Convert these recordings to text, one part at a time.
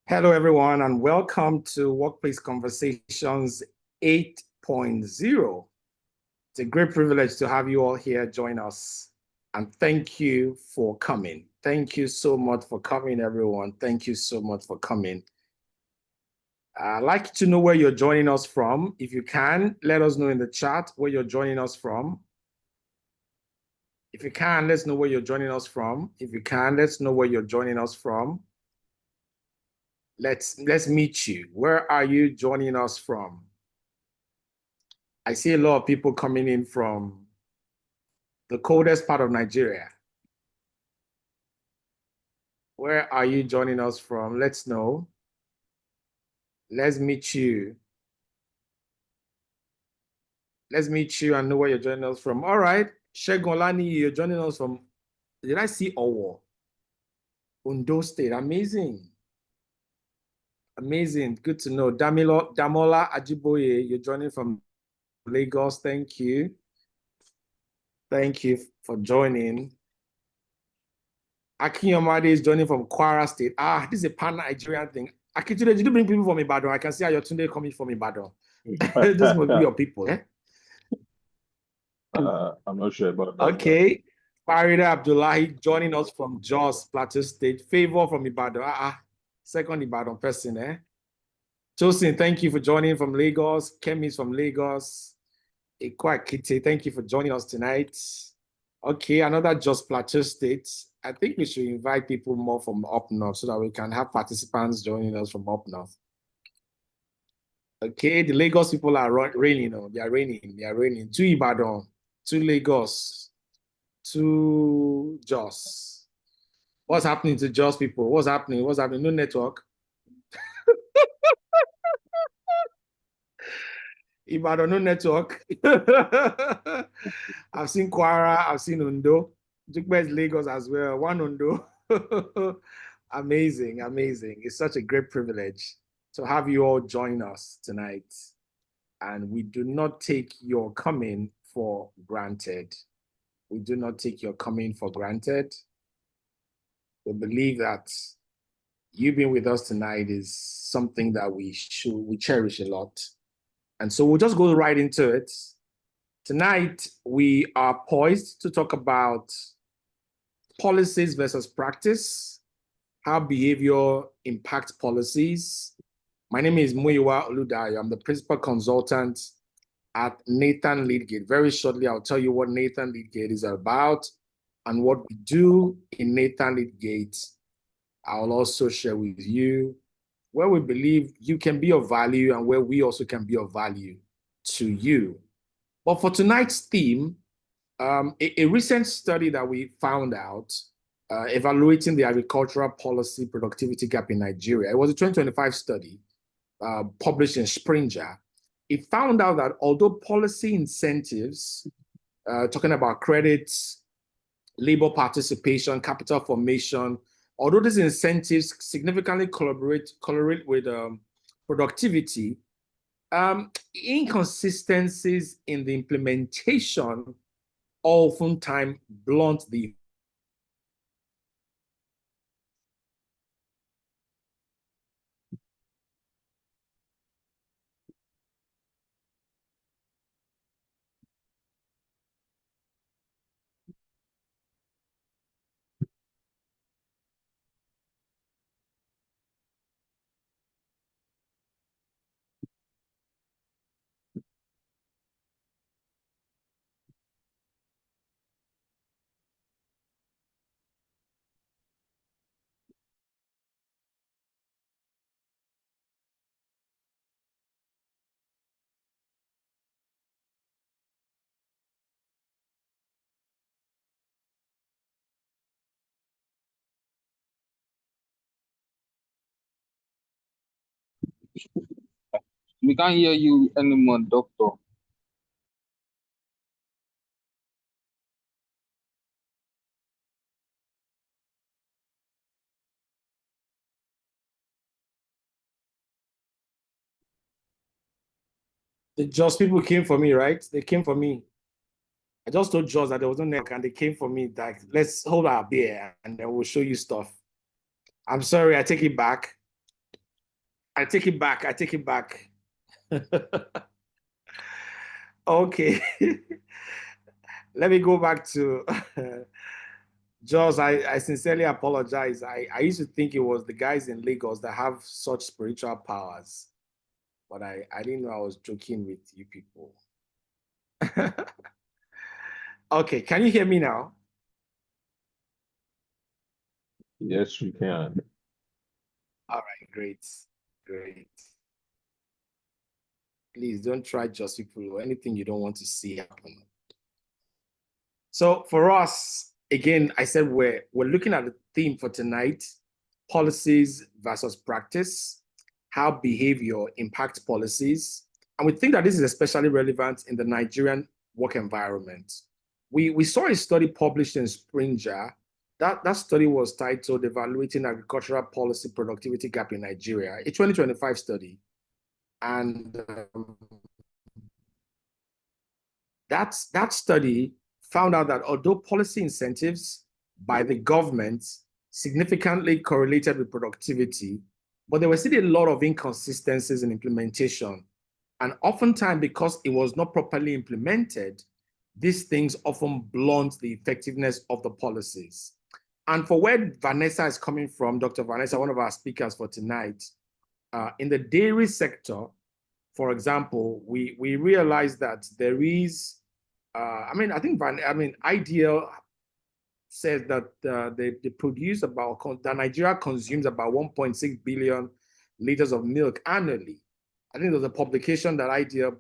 Hello, everyone, and welcome to Workplace Conversations 8.0. It's a great privilege to have you all here join us, and thank you for coming. Thank you so much for coming, everyone. Thank you so much for coming. I'd like to know where you're joining us from. If you can, let us know in the chat where you're joining us from. If you can, let's know where you're joining us from. If you can, let's know where you're joining us from. Let's meet you. Where are you joining us from? I see a lot of people coming in from the coldest part of Nigeria. Where are you joining us from? Let's know. Let's meet you. Let's meet you and know where you're joining us from. All right. Shegun Olani, you're joining us from, did I see Owo? Ondo State. Amazing. Amazing. Good to know. Damola Ajiboye, you're joining from Lagos. Thank you. Thank you for joining. Akinyomade is joining from Kwara State. This is a pan-Nigerian thing. Akitunde, did you bring people from Ibadan? I can see Ayotunde coming from Ibadan. This must be your people, eh? I'm not sure about that. Okay. Farida Abdullahi joining us from Jos, Plateau State. Favor from Ibadan. Second Ibadan person, eh? Tosin, thank you for joining from Lagos. Kemi is from Lagos. Ikwakite, thank you for joining us tonight. Okay, another Jos Plateau State. I think we should invite people more from up north so that we can have participants joining us from up north. Okay, the Lagos people are raining. They are raining. To Ibadan, to Lagos, to Jos. What's happening to Jos people? What's happening? No network. Ibadan, no network. I've seen Kwara, I've seen Ondo. Jukba is Lagos as well. One Ondo. Amazing. It's such a great privilege to have you all join us tonight. And we do not take your coming for granted. We do not take your coming for granted. We believe that you being with us tonight is something that we cherish a lot. And so we'll just go right into it. Tonight, we are poised to talk about policies versus practice, how behavior impacts policies. My name is Muyiwa Oludayo. I'm the principal consultant at Nathan Leadgate. Very shortly, I'll tell you what Nathan Leadgate is about and what we do in Nathan Leadgate. I'll also share with you where we believe you can be of value and where we also can be of value to you. But for tonight's theme, a recent study that we found out evaluating the agricultural policy productivity gap in Nigeria. It was a 2025 study published in Springer. It found out that although policy incentives, talking about credits, labor participation, capital formation, although these incentives significantly correlate with productivity, inconsistencies in the implementation oftentimes blunt the We can't hear you anymore, doctor. The Jos people came for me, right? They came for me. I just told Jos that there was no network and they came for me. Like, let's hold our beer and then we'll show you stuff. I'm sorry, I take it back. I take it back. I take it back. Okay. Let me go back to Jaws. I sincerely apologize. I used to think it was the guys in Lagos that have such spiritual powers, but I didn't know I was joking with you people. Okay, can you hear me now? Yes, we can. All right, great, great. Please don't try just people or anything you don't want to see happen. So for us, again, I said we're looking at the theme for tonight: policies versus practice, how behavior impacts policies. And we think that this is especially relevant in the Nigerian work environment. We saw a study published in Springer. That study was titled Evaluating Agricultural Policy Productivity Gap in Nigeria, a 2025 study. And that study found out that although policy incentives by the government significantly correlated with productivity, but there were still a lot of inconsistencies in implementation. And oftentimes, because it was not properly implemented, these things often blunt the effectiveness of the policies. And for where Vanessa is coming from, Dr. Vanessa, one of our speakers for tonight, in the dairy sector, for example, we realize that there is, Ideal says that they produce about, that Nigeria consumes about 1.6 billion liters of milk annually. I think there's a publication that Ideal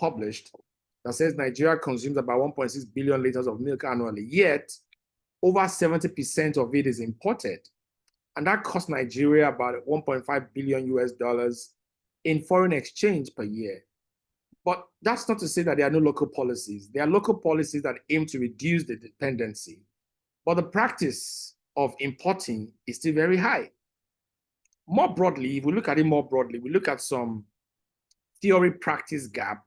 published that says Nigeria consumes about 1.6 billion liters of milk annually, yet over 70% of it is imported. And that costs Nigeria about 1.5 billion US dollars in foreign exchange per year. But that's not to say that there are no local policies. There are local policies that aim to reduce the dependency. But the practice of importing is still very high. More broadly, if we look at it more broadly, we look at some theory practice gap,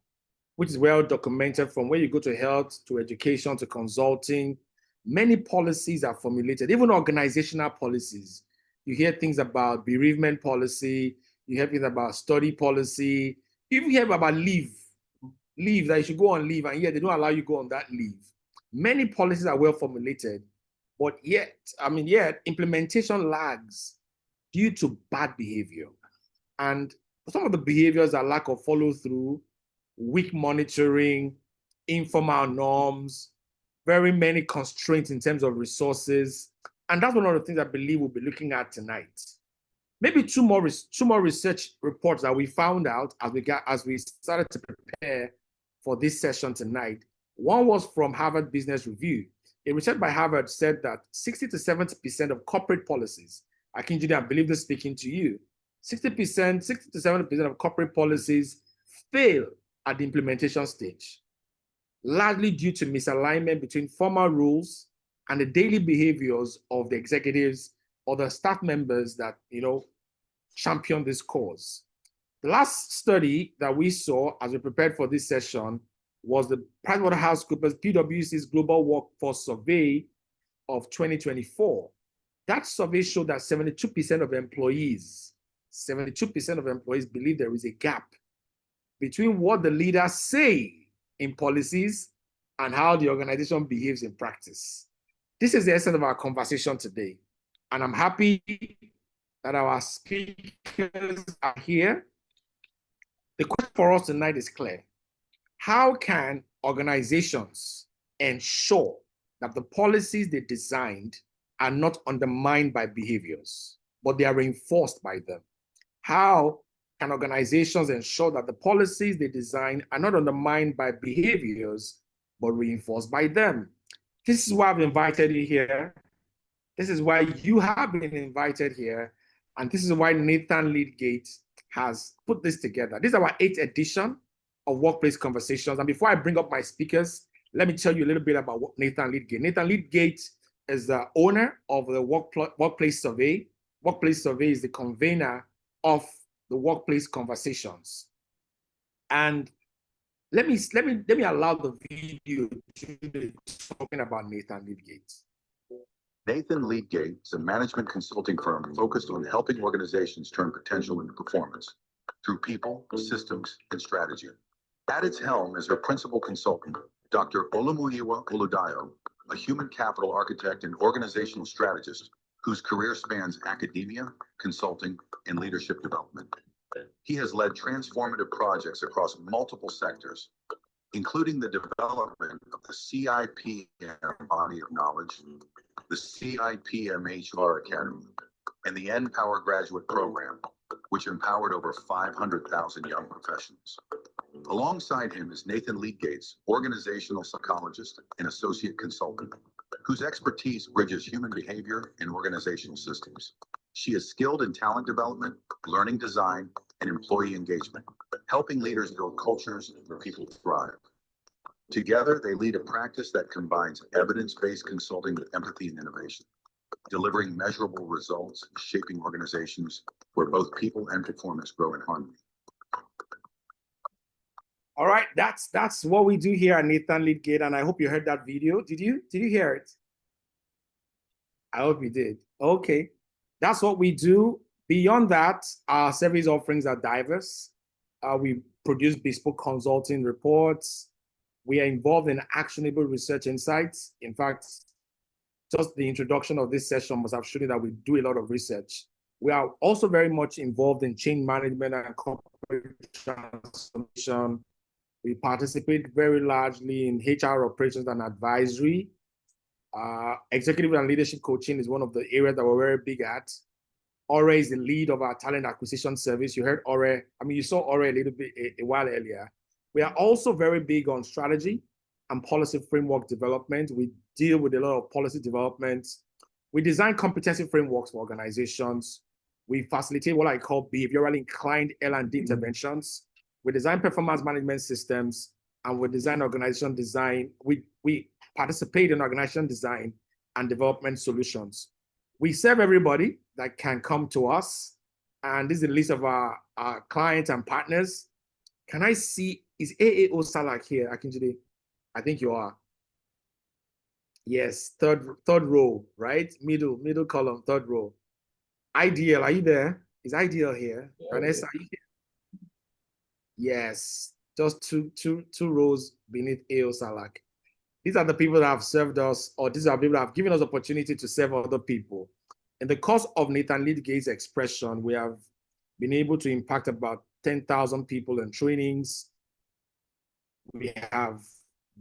which is well documented from where you go to health, to education, to consulting. Many policies are formulated, even organizational policies. You hear things about bereavement policy, you hear things about study policy, you even hear about leave that you should go on leave, and yet they don't allow you to go on that leave. Many policies are well formulated, but yet implementation lags due to bad behavior. And some of the behaviors are lack of follow through, weak monitoring, informal norms, very many constraints in terms of resources. And that's one of the things I believe we'll be looking at tonight. Maybe two more research reports that we found out as we started to prepare for this session tonight. One was from Harvard Business Review. A research by Harvard said that 60 to 70% of corporate policies, Akinjide, I believe this speaking to you, 60 to 70% of corporate policies fail at the implementation stage, largely due to misalignment between formal rules and the daily behaviors of the executives or the staff members that, champion this cause. The last study that we saw as we prepared for this session was the PricewaterhouseCoopers PwC's Global Workforce Survey of 2024. That survey showed that 72% of employees believe there is a gap between what the leaders say in policies and how the organization behaves in practice. This is the essence of our conversation today. And I'm happy that our speakers are here. The question for us tonight is clear. How can organizations ensure that the policies they designed are not undermined by behaviors, but they are reinforced by them? How can organizations ensure that the policies they design are not undermined by behaviors, but reinforced by them? This is why I've invited you here. This is why you have been invited here. And this is why Nathan Leadgate has put this together. This is our 8th edition of Workplace Conversations. And before I bring up my speakers, let me tell you a little bit about Nathan Leadgate. Nathan Leadgate is the owner of the Workplace Survey. Workplace Survey is the convener of the Workplace Conversations. And let me allow the video to be talking about Nathan Leadgate. Nathan Leadgate is a management consulting firm focused on helping organizations turn potential into performance through people, systems, and strategy. At its helm is her principal consultant, Dr. Olumuyiwa Oludayo, a human capital architect and organizational strategist whose career spans academia, consulting, and leadership development. He has led transformative projects across multiple sectors, including the development of the CIPM body of knowledge, the CIPM HR Academy, and the NPower graduate program, which empowered over 500,000 young professionals. Alongside him is Nathan Leadgate, organizational psychologist and associate consultant, whose expertise bridges human behavior and organizational systems. She is skilled in talent development, learning design, and employee engagement, helping leaders build cultures where people thrive. Together, they lead a practice that combines evidence-based consulting with empathy and innovation, delivering measurable results, shaping organizations where both people and performance grow in harmony. All right, that's what we do here at Nathan Leadgate, and I hope you heard that video. Did you hear it? I hope you did. Okay, that's what we do. Beyond that, our service offerings are diverse. We produce bespoke consulting reports. We are involved in actionable research insights. In fact, just the introduction of this session must have shown you that we do a lot of research. We are also very much involved in change management and corporate transformation. We participate very largely in HR operations and advisory. Executive and leadership coaching is one of the areas that we're very big at. Ore is the lead of our talent acquisition service. You heard Ore, you saw Ore a little bit a while earlier. We are also very big on strategy and policy framework development. We deal with a lot of policy development. We design competency frameworks for organizations. We facilitate what I call behaviorally inclined L&D interventions. We design performance management systems, and we design organization design. We participate in organization design and development solutions. We serve everybody that can come to us, and this is the list of our clients and partners. Can I see, is AAO Salak here, Akinjide? I think you are. Yes, third row, right? Middle column, third row. Ideal, are you there? Is Ideal here? Yeah, Vanessa, are you here? Yes, just two rows beneath AO Salak. These are the people that have served us, or these are people that have given us opportunity to serve other people. In the course of Nathan Leadgate's expression, we have been able to impact about 10,000 people in trainings. We have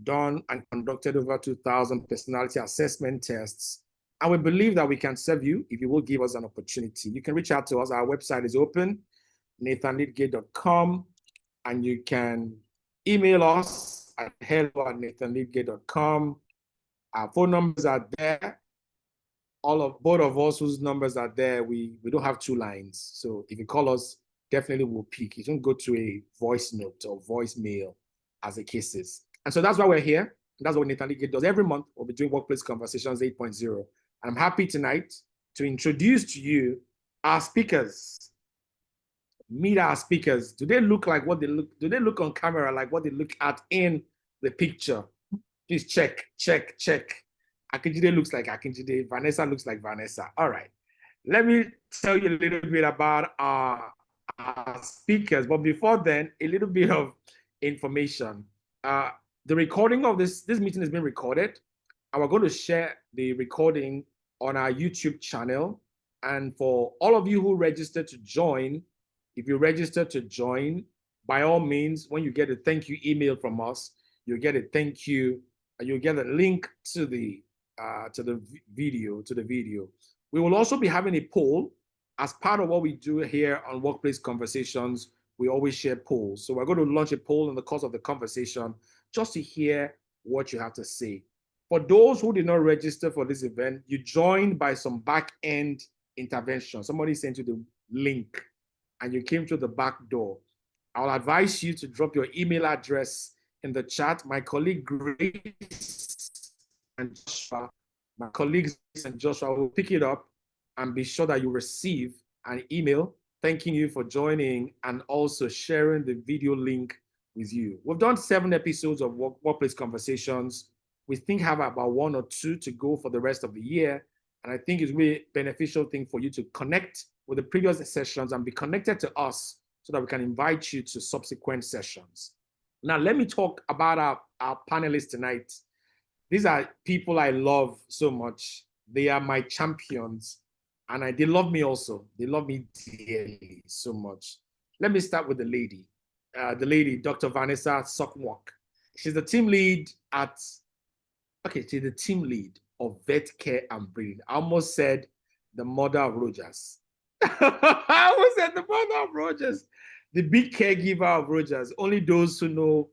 done and conducted over 2,000 personality assessment tests. And we believe that we can serve you if you will give us an opportunity. You can reach out to us. Our website is open, nathanleadgate.com, and you can email us at hello@nathanleadgate.com. Our phone numbers are there. Both of us whose numbers are there, we don't have two lines. So if you call us, definitely we'll pick. You don't go to a voice note or voicemail as the case is. And so that's why we're here. And that's what Nathan Leadgate does every month. We'll be doing Workplace Conversations 8.0. I'm happy tonight to introduce to you our speakers. Meet our speakers. Do they look like what they look? Do they look on camera like what they look at in the picture? Please check. Akinjide looks like Akinjide. Vanessa looks like Vanessa. All right. Let me tell you a little bit about our speakers. But before then, a little bit of information. The recording of this meeting has been recorded, and we're going to share the recording on our YouTube channel. And for all of you who registered to join, if you register to join, by all means, when you get a thank you email from us, you'll get a thank you, and you'll get a link to the video. We will also be having a poll as part of what we do here on Workplace Conversations. We always share polls. So we're going to launch a poll in the course of the conversation just to hear what you have to say. For those who did not register for this event, you joined by some back-end intervention. Somebody sent you the link and you came through the back door. I'll advise you to drop your email address in the chat. My colleague Grace and Joshua, will pick it up and be sure that you receive an email thanking you for joining and also sharing the video link with you. We've done 7 episodes of Workplace Conversations. We think have about 1 or 2 to go for the rest of the year. And I think it's really beneficial thing for you to connect with the previous sessions and be connected to us so that we can invite you to subsequent sessions. Now, let me talk about our panelists tonight. These are people I love so much. They are my champions, and they love me also. They love me dearly so much. Let me start with the lady. Dr. Vanessa Sokmok. She's the team lead she's the team lead of vet care and breeding. I almost said the mother of Rogers. I almost said the mother of Rogers, the big caregiver of Rogers. Only those who know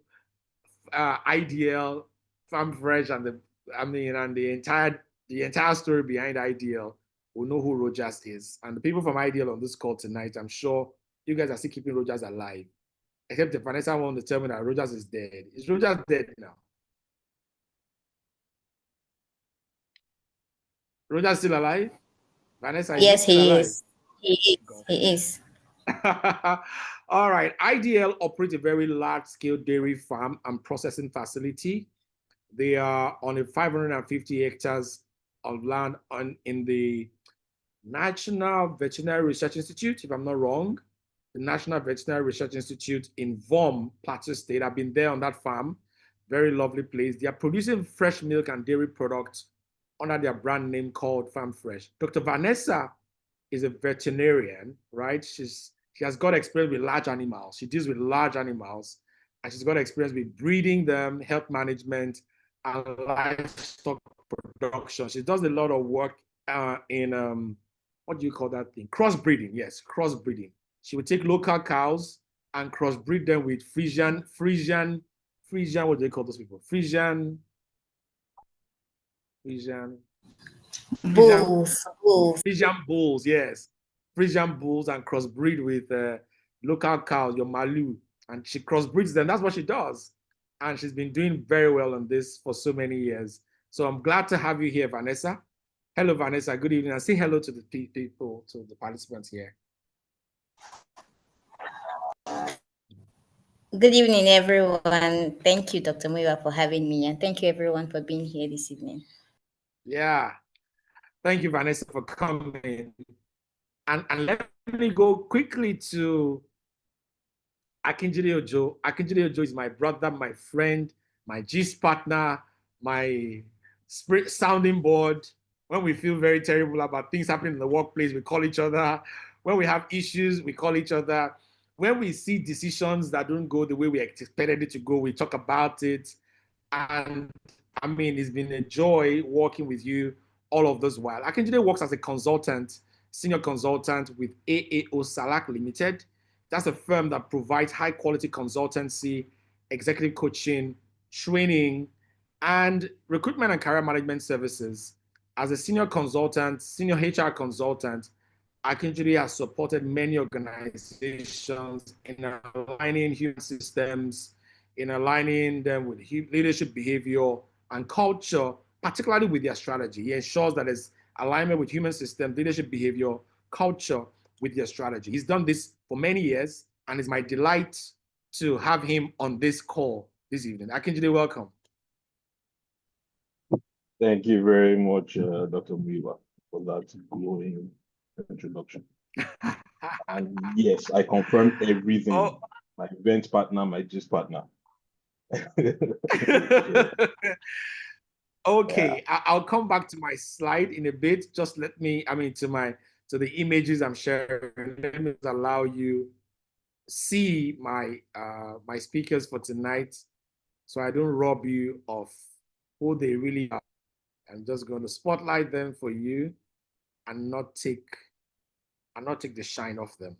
Ideal, Farm Fresh, and the entire story behind Ideal will know who Rogers is. And the people from Ideal on this call tonight, I'm sure you guys are still keeping Rogers alive. Except if Vanessa wants to tell me that Rogers is dead. Is Rogers dead now? Rogers still alive? Vanessa, is Yes, he still he alive? is. He is. He is. All right. IDL operates a very large-scale dairy farm and processing facility. They are on a 550 hectares of land in the National Veterinary Research Institute, if I'm not wrong. The National Veterinary Research Institute in Vom, Plateau State. I've been there on that farm. Very lovely place. They are producing fresh milk and dairy products under their brand name called Farm Fresh. Dr. Vanessa is a veterinarian, right? She has got experience with large animals. She deals with large animals, and she's got experience with breeding them, health management, and livestock production. She does a lot of work in what do you call that thing? Crossbreeding. Yes, crossbreeding. She would take local cows and crossbreed them with Frisian. What do they call those people? Frisian. Bulls. Frisian bulls, yes. Frisian bulls and crossbreed with local cows, your Malu. And she crossbreeds them. That's what she does. And she's been doing very well on this for so many years. So I'm glad to have you here, Vanessa. Hello, Vanessa. Good evening. And say hello to the people, to the participants here. Good evening, everyone. Thank you, Dr. Muiwa, for having me. And thank you, everyone, for being here this evening. Yeah. Thank you, Vanessa, for coming. And let me go quickly to Akinjide Ojo. Akinjide Ojo is my brother, my friend, my gist partner, my spirit sounding board. When we feel very terrible about things happening in the workplace, we call each other. When we have issues, we call each other. When we see decisions that don't go the way we expected it to go, we talk about it. And I mean, it's been a joy working with you all of this while. Akinjide works as a consultant, senior consultant with AAO Salak Limited. That's a firm that provides high quality consultancy, executive coaching, training, and recruitment and career management services. As a senior consultant, senior HR consultant, Akinjide has supported many organizations in aligning human systems, in aligning them with leadership behavior and culture, particularly with their strategy. He ensures that there's alignment with human system, leadership behavior, culture with their strategy. He's done this for many years, and it's my delight to have him on this call this evening. Akinjide, welcome. Thank you very much, Dr. Muiwa, for that glowing introduction. And yes, I confirmed everything. Oh. My event partner, my gist partner. Okay, yeah. I'll come back to my slide in a bit. Just let me, to the images I'm sharing. Let me allow you see my my speakers for tonight, so I don't rob you of who they really are. I'm just going to spotlight them for you and not take the shine off them.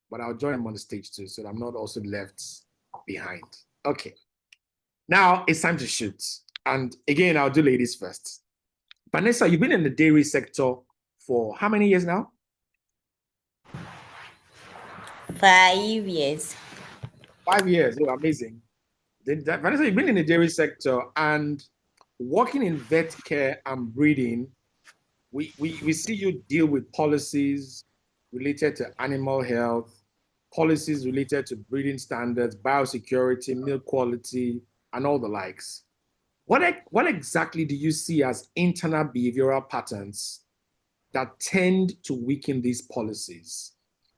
But I'll join them on the stage too, so that I'm not also left behind. Okay. Now it's time to shoot. And again, I'll do ladies first. Vanessa, you've been in the dairy sector for how many years now? 5 years. 5 years. Oh, amazing. Vanessa, you've been in the dairy sector and working in vet care and breeding. We see you deal with policies related to animal health, policies related to breeding standards, biosecurity, milk quality, and all the likes. What exactly do you see as internal behavioral patterns that tend to weaken these policies,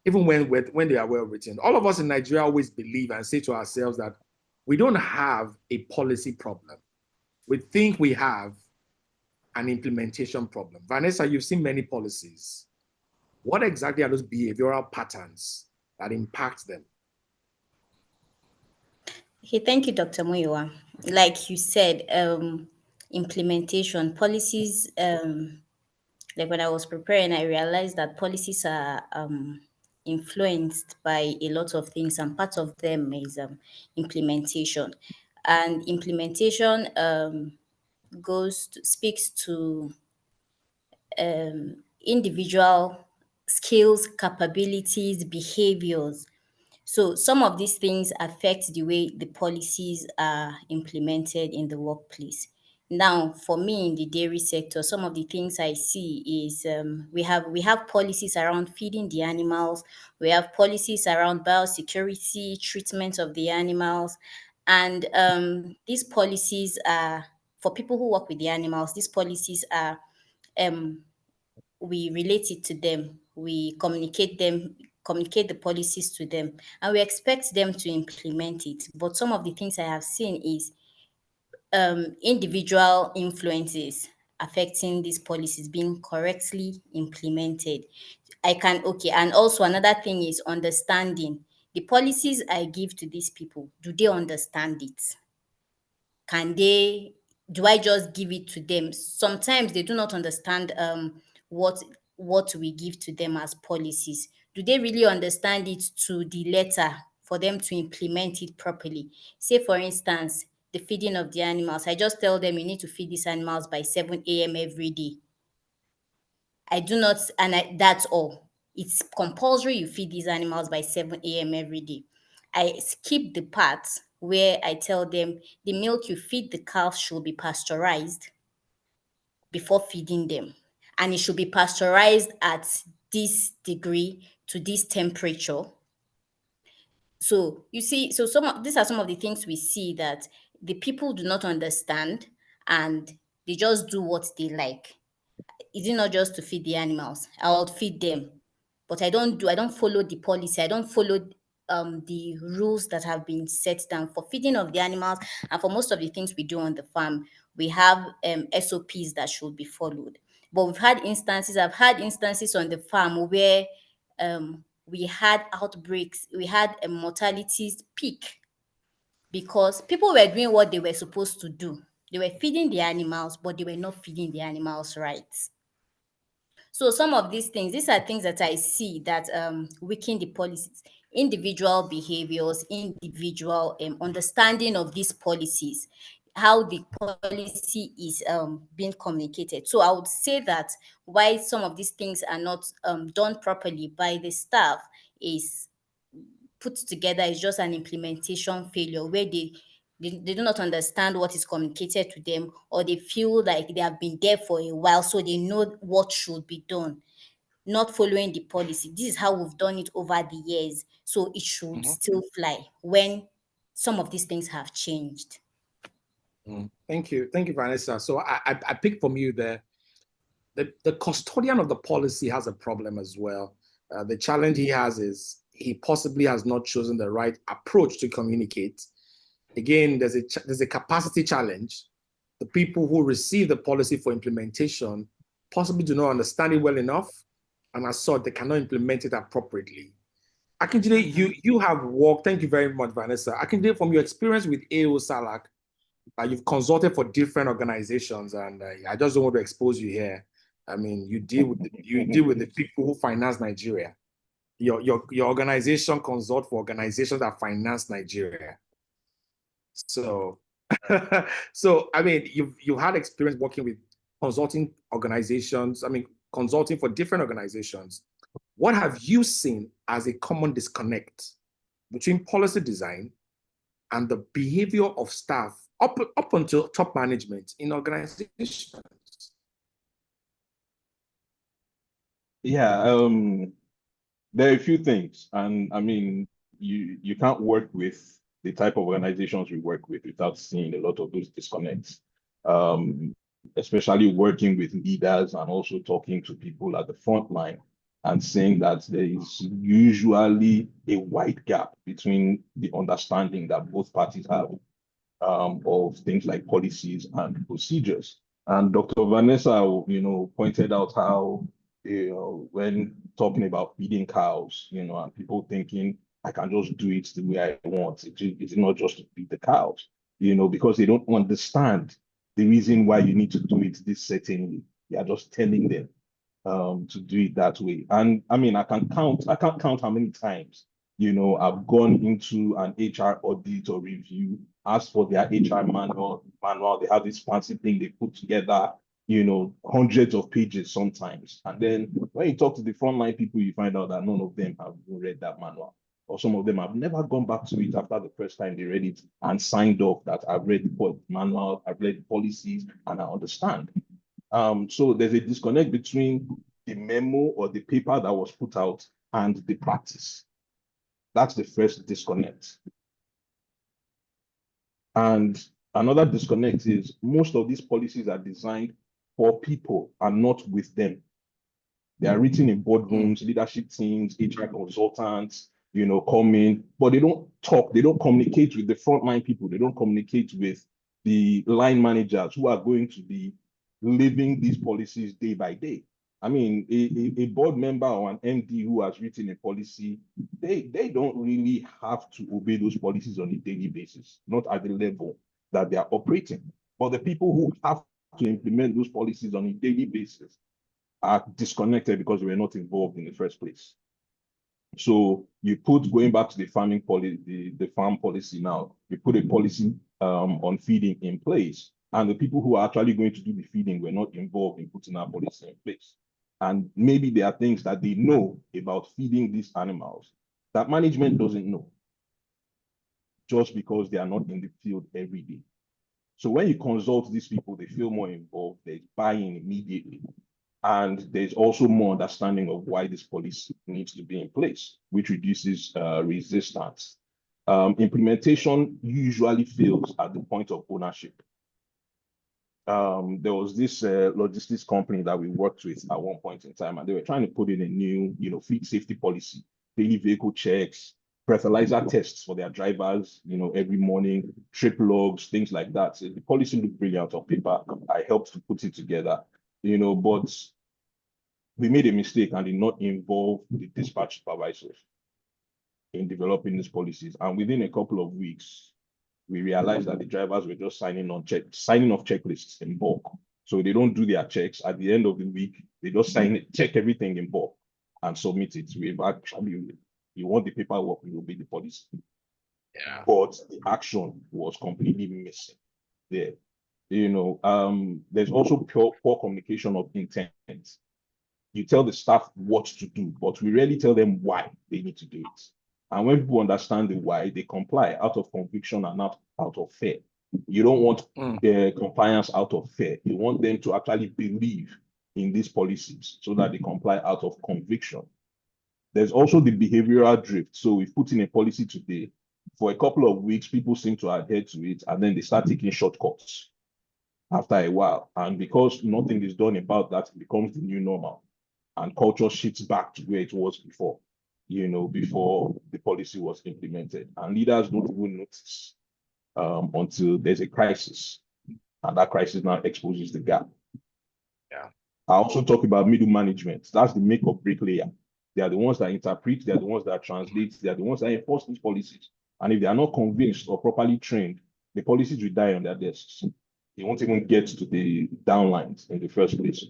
even when they are well written? All of us in Nigeria always believe and say to ourselves that we don't have a policy problem. We think we have an implementation problem. Vanessa, you've seen many policies. What exactly are those behavioral patterns that impact them? Okay, thank you, Dr. Muyiwa. Like you said, implementation policies, like when I was preparing, I realized that policies are influenced by a lot of things, and part of them is implementation. And implementation speaks to individual skills, capabilities, behaviors. So some of these things affect the way the policies are implemented in the workplace. Now, for me in the dairy sector, some of the things I see is we have policies around feeding the animals, we have policies around biosecurity, treatment of the animals, and these policies are for people who work with the animals. These policies are um, we relate it to them, we communicate the policies to them, and we expect them to implement it. But some of the things I have seen is individual influences affecting these policies being correctly implemented. Okay, and also another thing is understanding the policies I give to these people. Do they understand it? Can they Do I just give it to them? Sometimes they do not understand what we give to them as policies. Do they really understand it to the letter for them to implement it properly? Say for instance, the feeding of the animals. I just tell them you need to feed these animals by 7 a.m. every day. I do not, that's all. It's compulsory you feed these animals by 7 a.m. every day. I skip the part where I tell them the milk you feed the calf should be pasteurized before feeding them. And it should be pasteurized at this degree to this temperature. So you see, these are some of the things we see that the people do not understand, and they just do what they like. Is it not just to feed the animals? I'll feed them, but I don't follow the policy. I don't follow the rules that have been set down for feeding of the animals, and for most of the things we do on the farm. We have SOPs that should be followed. But I've had instances on the farm where we had outbreaks, we had a mortalities peak because people were doing what they were supposed to do. They were feeding the animals, but they were not feeding the animals right. So some of these are things that I see that weaken the policies, individual behaviors, individual understanding of these policies, how the policy is being communicated. So I would say that why some of these things are not done properly by the staff is put together is just an implementation failure where they do not understand what is communicated to them, or they feel like they have been there for a while so they know what should be done, not following the policy. This is how we've done it over the years, so it should still fly when some of these things have changed. Thank you, Vanessa. So I picked from you there. The custodian of the policy has a problem as well. The challenge he has is he possibly has not chosen the right approach to communicate. Again, there's a capacity challenge. The people who receive the policy for implementation possibly do not understand it well enough, and as such, they cannot implement it appropriately. Akindele, you have worked. Thank you very much, Vanessa. Akindele, from your experience with AO Salak, you've consulted for different organizations, and I just don't want to expose you here. I mean, you deal with the people who finance Nigeria. Your organization consult for organizations that finance Nigeria. So, so I mean, you've had experience working with consulting organizations. I mean, consulting for different organizations. What have you seen as a common disconnect between policy design and the behavior of staff up until top management in organizations? Yeah, there are a few things, and I mean, you can't work with the type of organizations we work with without seeing a lot of those disconnects. especially working with leaders and also talking to people at the front line and saying that there is usually a wide gap between the understanding that both parties have of things like policies and procedures. And Dr. Vanessa, pointed out how, when talking about feeding cows, and people thinking, I can just do it the way I want. It's not just to feed the cows, because they don't understand the reason why you need to do it this certain way. They are just telling them to do it that way. And I mean, I can't count how many times, I've gone into an HR audit or review, asked for their HR manual. They have this fancy thing they put together, hundreds of pages sometimes. And then when you talk to the frontline people, you find out that none of them have read that manual. Or some of them have never gone back to it after the first time they read it and signed off that I've read the manual, I've read the policies, and I understand. So there's a disconnect between the memo or the paper that was put out and the practice. That's the first disconnect. And another disconnect is most of these policies are designed for people and not with them. They are written in boardrooms, leadership teams, HR consultants, come in, but they don't talk, they don't communicate with the frontline people, they don't communicate with the line managers who are going to be living these policies day by day. I mean, a board member or an MD who has written a policy, they don't really have to obey those policies on a daily basis, not at the level that they are operating. But the people who have to implement those policies on a daily basis are disconnected because they were not involved in the first place. So you put, going back to the farming policy, the farm policy now, you put a policy on feeding in place, and the people who are actually going to do the feeding were not involved in putting that policy in place. And maybe there are things that they know about feeding these animals that management doesn't know, just because they are not in the field every day. So when you consult these people, they feel more involved, there's buy-in immediately. And there's also more understanding of why this policy needs to be in place, which reduces resistance. Implementation usually fails at the point of ownership. There was this logistics company that we worked with at one point in time, and they were trying to put in a new, fleet safety policy, daily vehicle checks, fertilizer tests for their drivers, every morning, trip logs, things like that. So the policy looked brilliant on paper. I helped to put it together, but we made a mistake and did not involve the dispatch supervisors in developing these policies. And within a couple of weeks, we realized that the drivers were just signing off checklists in bulk. So they don't do their checks. At the end of the week, they just check everything in bulk and submit it. We've actually, you want the paperwork, we will be the policy. Yeah. But the action was completely missing there. There's also poor communication of intent. You tell the staff what to do, but we rarely tell them why they need to do it. And when people understand the why, they comply out of conviction and not out of fear. You don't want compliance out of fear. You want them to actually believe in these policies so that they comply out of conviction. There's also the behavioral drift. So we've put in a policy today. For a couple of weeks, people seem to adhere to it, and then they start taking shortcuts after a while. And because nothing is done about that, it becomes the new normal. And culture shifts back to where it was before, before the policy was implemented. And leaders don't even notice until there's a crisis. And that crisis now exposes the gap. Yeah. I also talk about middle management. That's the make or break layer. They are the ones that interpret, they are the ones that translate, they are the ones that enforce these policies. And if they are not convinced or properly trained, the policies will die on their desks. They won't even get to the downlines in the first place.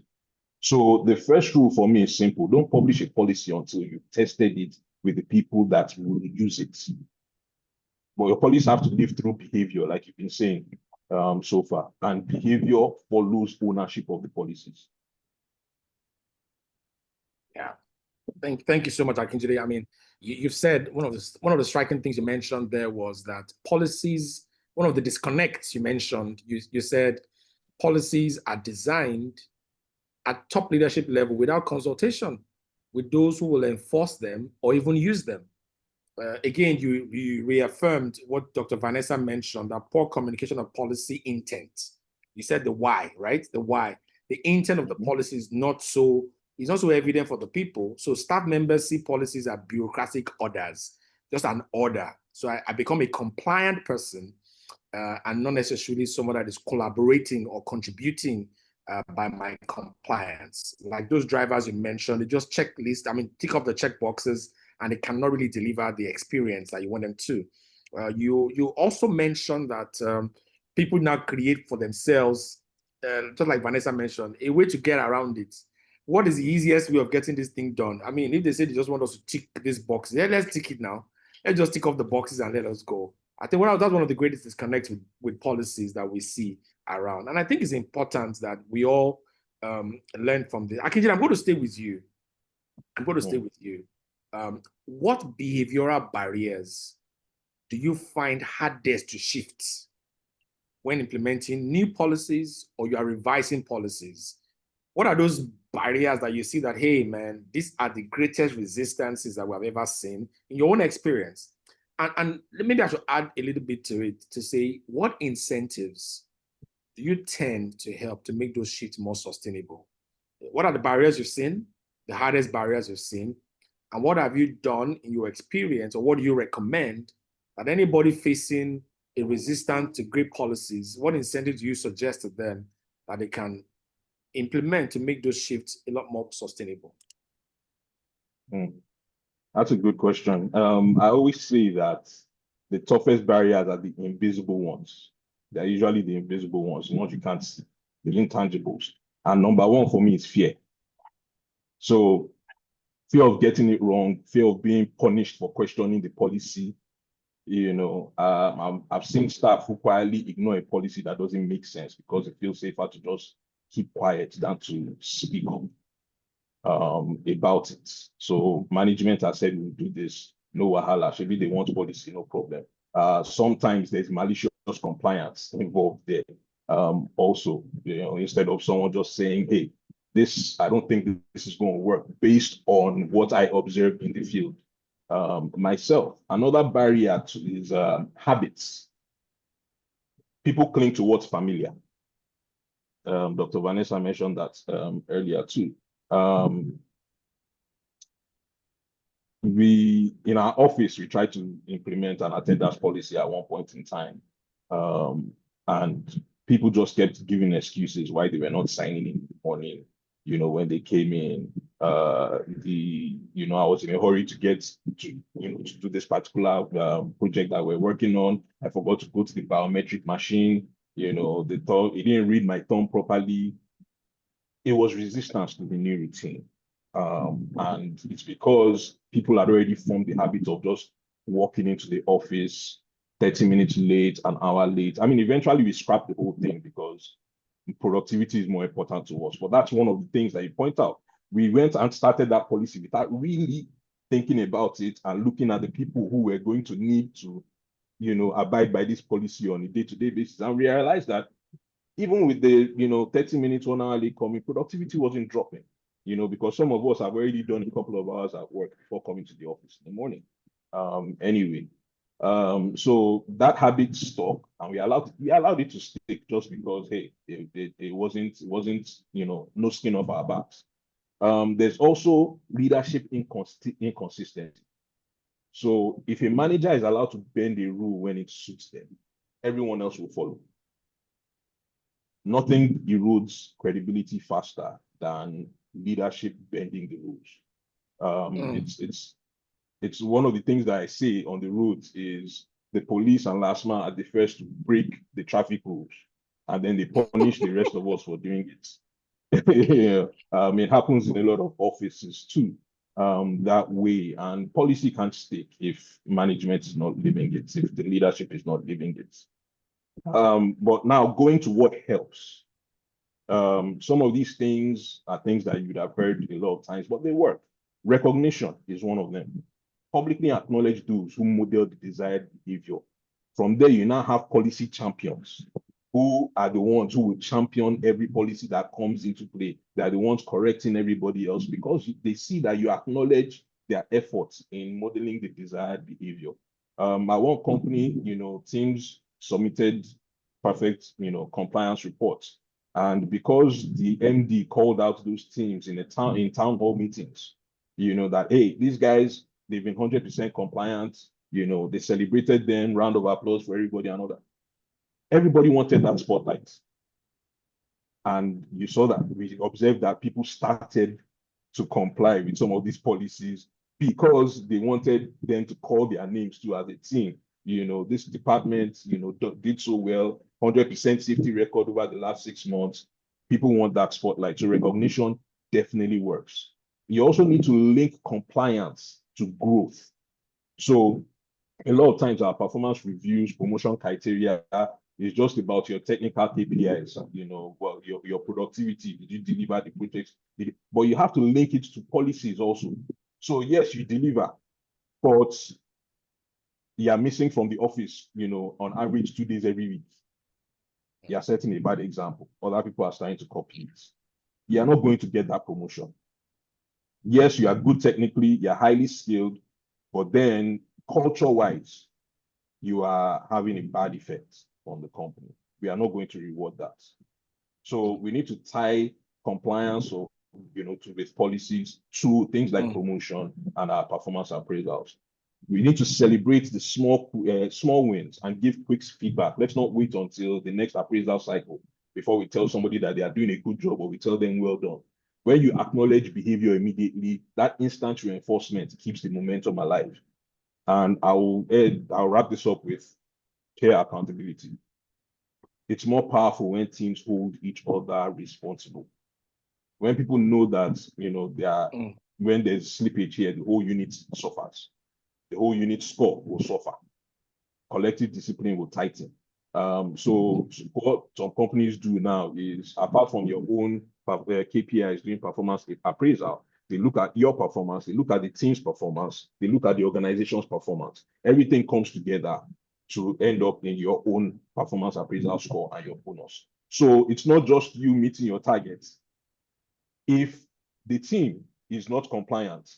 So the first rule for me is simple. Don't publish a policy until you've tested it with the people that will use it. But your policies have to live through behavior, like you've been saying so far. And behavior follows ownership of the policies. Yeah. Thank you so much, Akinjide. I mean, you've said one of the striking things you mentioned there was that policies, one of the disconnects you mentioned, you said policies are designed at top leadership level without consultation with those who will enforce them or even use them. Again, you reaffirmed what Dr. Vanessa mentioned, that poor communication of policy intent. you said the why, right? The why. The intent of the policy is not so evident for the people. So staff members see policies as bureaucratic orders, just an order. So I become a compliant person and not necessarily someone that is collaborating or contributing by my compliance. Like those drivers you mentioned, they just checklist, tick off the check boxes, and they cannot really deliver the experience that you want them to. You also mentioned that people now create for themselves, just like Vanessa mentioned, a way to get around it. What is the easiest way of getting this thing done? If they say they just want us to tick this box, yeah, let's tick it now. Let's just tick off the boxes and let us go. I think that's one of the greatest disconnects with policies that we see around. And I think it's important that we all learn from this. Akinjin, I'm going to stay with you. What behavioral barriers do you find hardest to shift when implementing new policies or you are revising policies? What are those barriers that you see that, hey, man, these are the greatest resistances that we have ever seen in your own experience? And maybe I should add a little bit to it to say, what incentives do you tend to help to make those shifts more sustainable? What are the barriers you've seen, the hardest barriers you've seen, and what have you done in your experience, or what do you recommend that anybody facing a resistance to great policies, what incentives do you suggest to them that they can implement to make those shifts a lot more sustainable? That's a good question. I always say that the toughest barriers are the invisible ones. They're usually the invisible ones, the ones you can't see, the intangibles. And number one for me is fear. So fear of getting it wrong, fear of being punished for questioning the policy. I've seen staff who quietly ignore a policy that doesn't make sense because it feels safer to just keep quiet than to speak up about it. So management has said we'll do this, no wahala. Maybe they want policy, no problem. Sometimes there's malicious compliance involved there. Also, instead of someone just saying, hey, I don't think this is going to work based on what I observed in the field myself. Another barrier is habits. People cling to what's familiar. Dr. Vanessa mentioned that earlier too. In our office, we tried to implement an attendance policy at one point in time. And people just kept giving excuses why they were not signing in the morning. When they came in, I was in a hurry to get to do this particular project that we're working on. I forgot to go to the biometric machine. They thought it didn't read my thumb properly. It was resistance to the new routine. And it's because people had already formed the habit of just walking into the office 30 minutes late, an hour late. Eventually we scrapped the whole thing because productivity is more important to us. But that's one of the things that you point out. We went and started that policy without really thinking about it and looking at the people who were going to need to, abide by this policy on a day-to-day basis. And we realized that even with the, 30 minutes, 1 hour late coming, productivity wasn't dropping, because some of us have already done a couple of hours at work before coming to the office in the morning. So that habit stuck, and we allowed it to stick just because, hey, it wasn't, no skin off our backs. There's also leadership inconsistency. So if a manager is allowed to bend a rule when it suits them, everyone else will follow. Nothing erodes credibility faster than leadership bending the rules. It's one of the things that I say on the roads is the police and last man are the first to break the traffic rules, and then they punish the rest of us for doing it. It happens in a lot of offices too, that way. And policy can't stick if management is not living it, if the leadership is not living it. But now going to what helps. Some of these things are things that you'd have heard a lot of times, but they work. Recognition is one of them. Publicly acknowledge those who model the desired behavior. From there, you now have policy champions who are the ones who will champion every policy that comes into play. They are the ones correcting everybody else because they see that you acknowledge their efforts in modeling the desired behavior. At one company, teams submitted perfect, compliance reports. And because the MD called out those teams in town hall meetings, that, hey, these guys, they've been 100% compliant, they celebrated them, round of applause for everybody and all that. Everybody wanted that spotlight. And you saw that, we observed that people started to comply with some of these policies because they wanted them to call their names too as a team. This department, did so well, 100% safety record over the last 6 months. People want that spotlight. So recognition definitely works. You also need to link compliance to growth. So a lot of times our performance reviews, promotion criteria is just about your technical KPIs, your productivity. Did you deliver the projects? But you have to link it to policies also. So yes, you deliver, but you are missing from the office, on average 2 days every week. You are setting a bad example. Other people are starting to copy it. You are not going to get that promotion. Yes, you are good technically, you are highly skilled, but then culture-wise, you are having a bad effect on the company. We are not going to reward that. So we need to tie compliance or with policies to things like promotion and our performance appraisals. We need to celebrate the small wins and give quick feedback. Let's not wait until the next appraisal cycle before we tell somebody that they are doing a good job, or we tell them well done. When you acknowledge behavior immediately, that instant reinforcement keeps the momentum alive. And I'll wrap this up with clear accountability. It's more powerful when teams hold each other responsible. When people know that, when there's slippage here, the whole unit suffers. The whole unit score will suffer. Collective discipline will tighten. So what some companies do now is, apart from your own KPIs doing performance appraisal, they look at your performance, they look at the team's performance, they look at the organization's performance. Everything comes together to end up in your own performance appraisal score and your bonus. So it's not just you meeting your targets. If the team is not compliant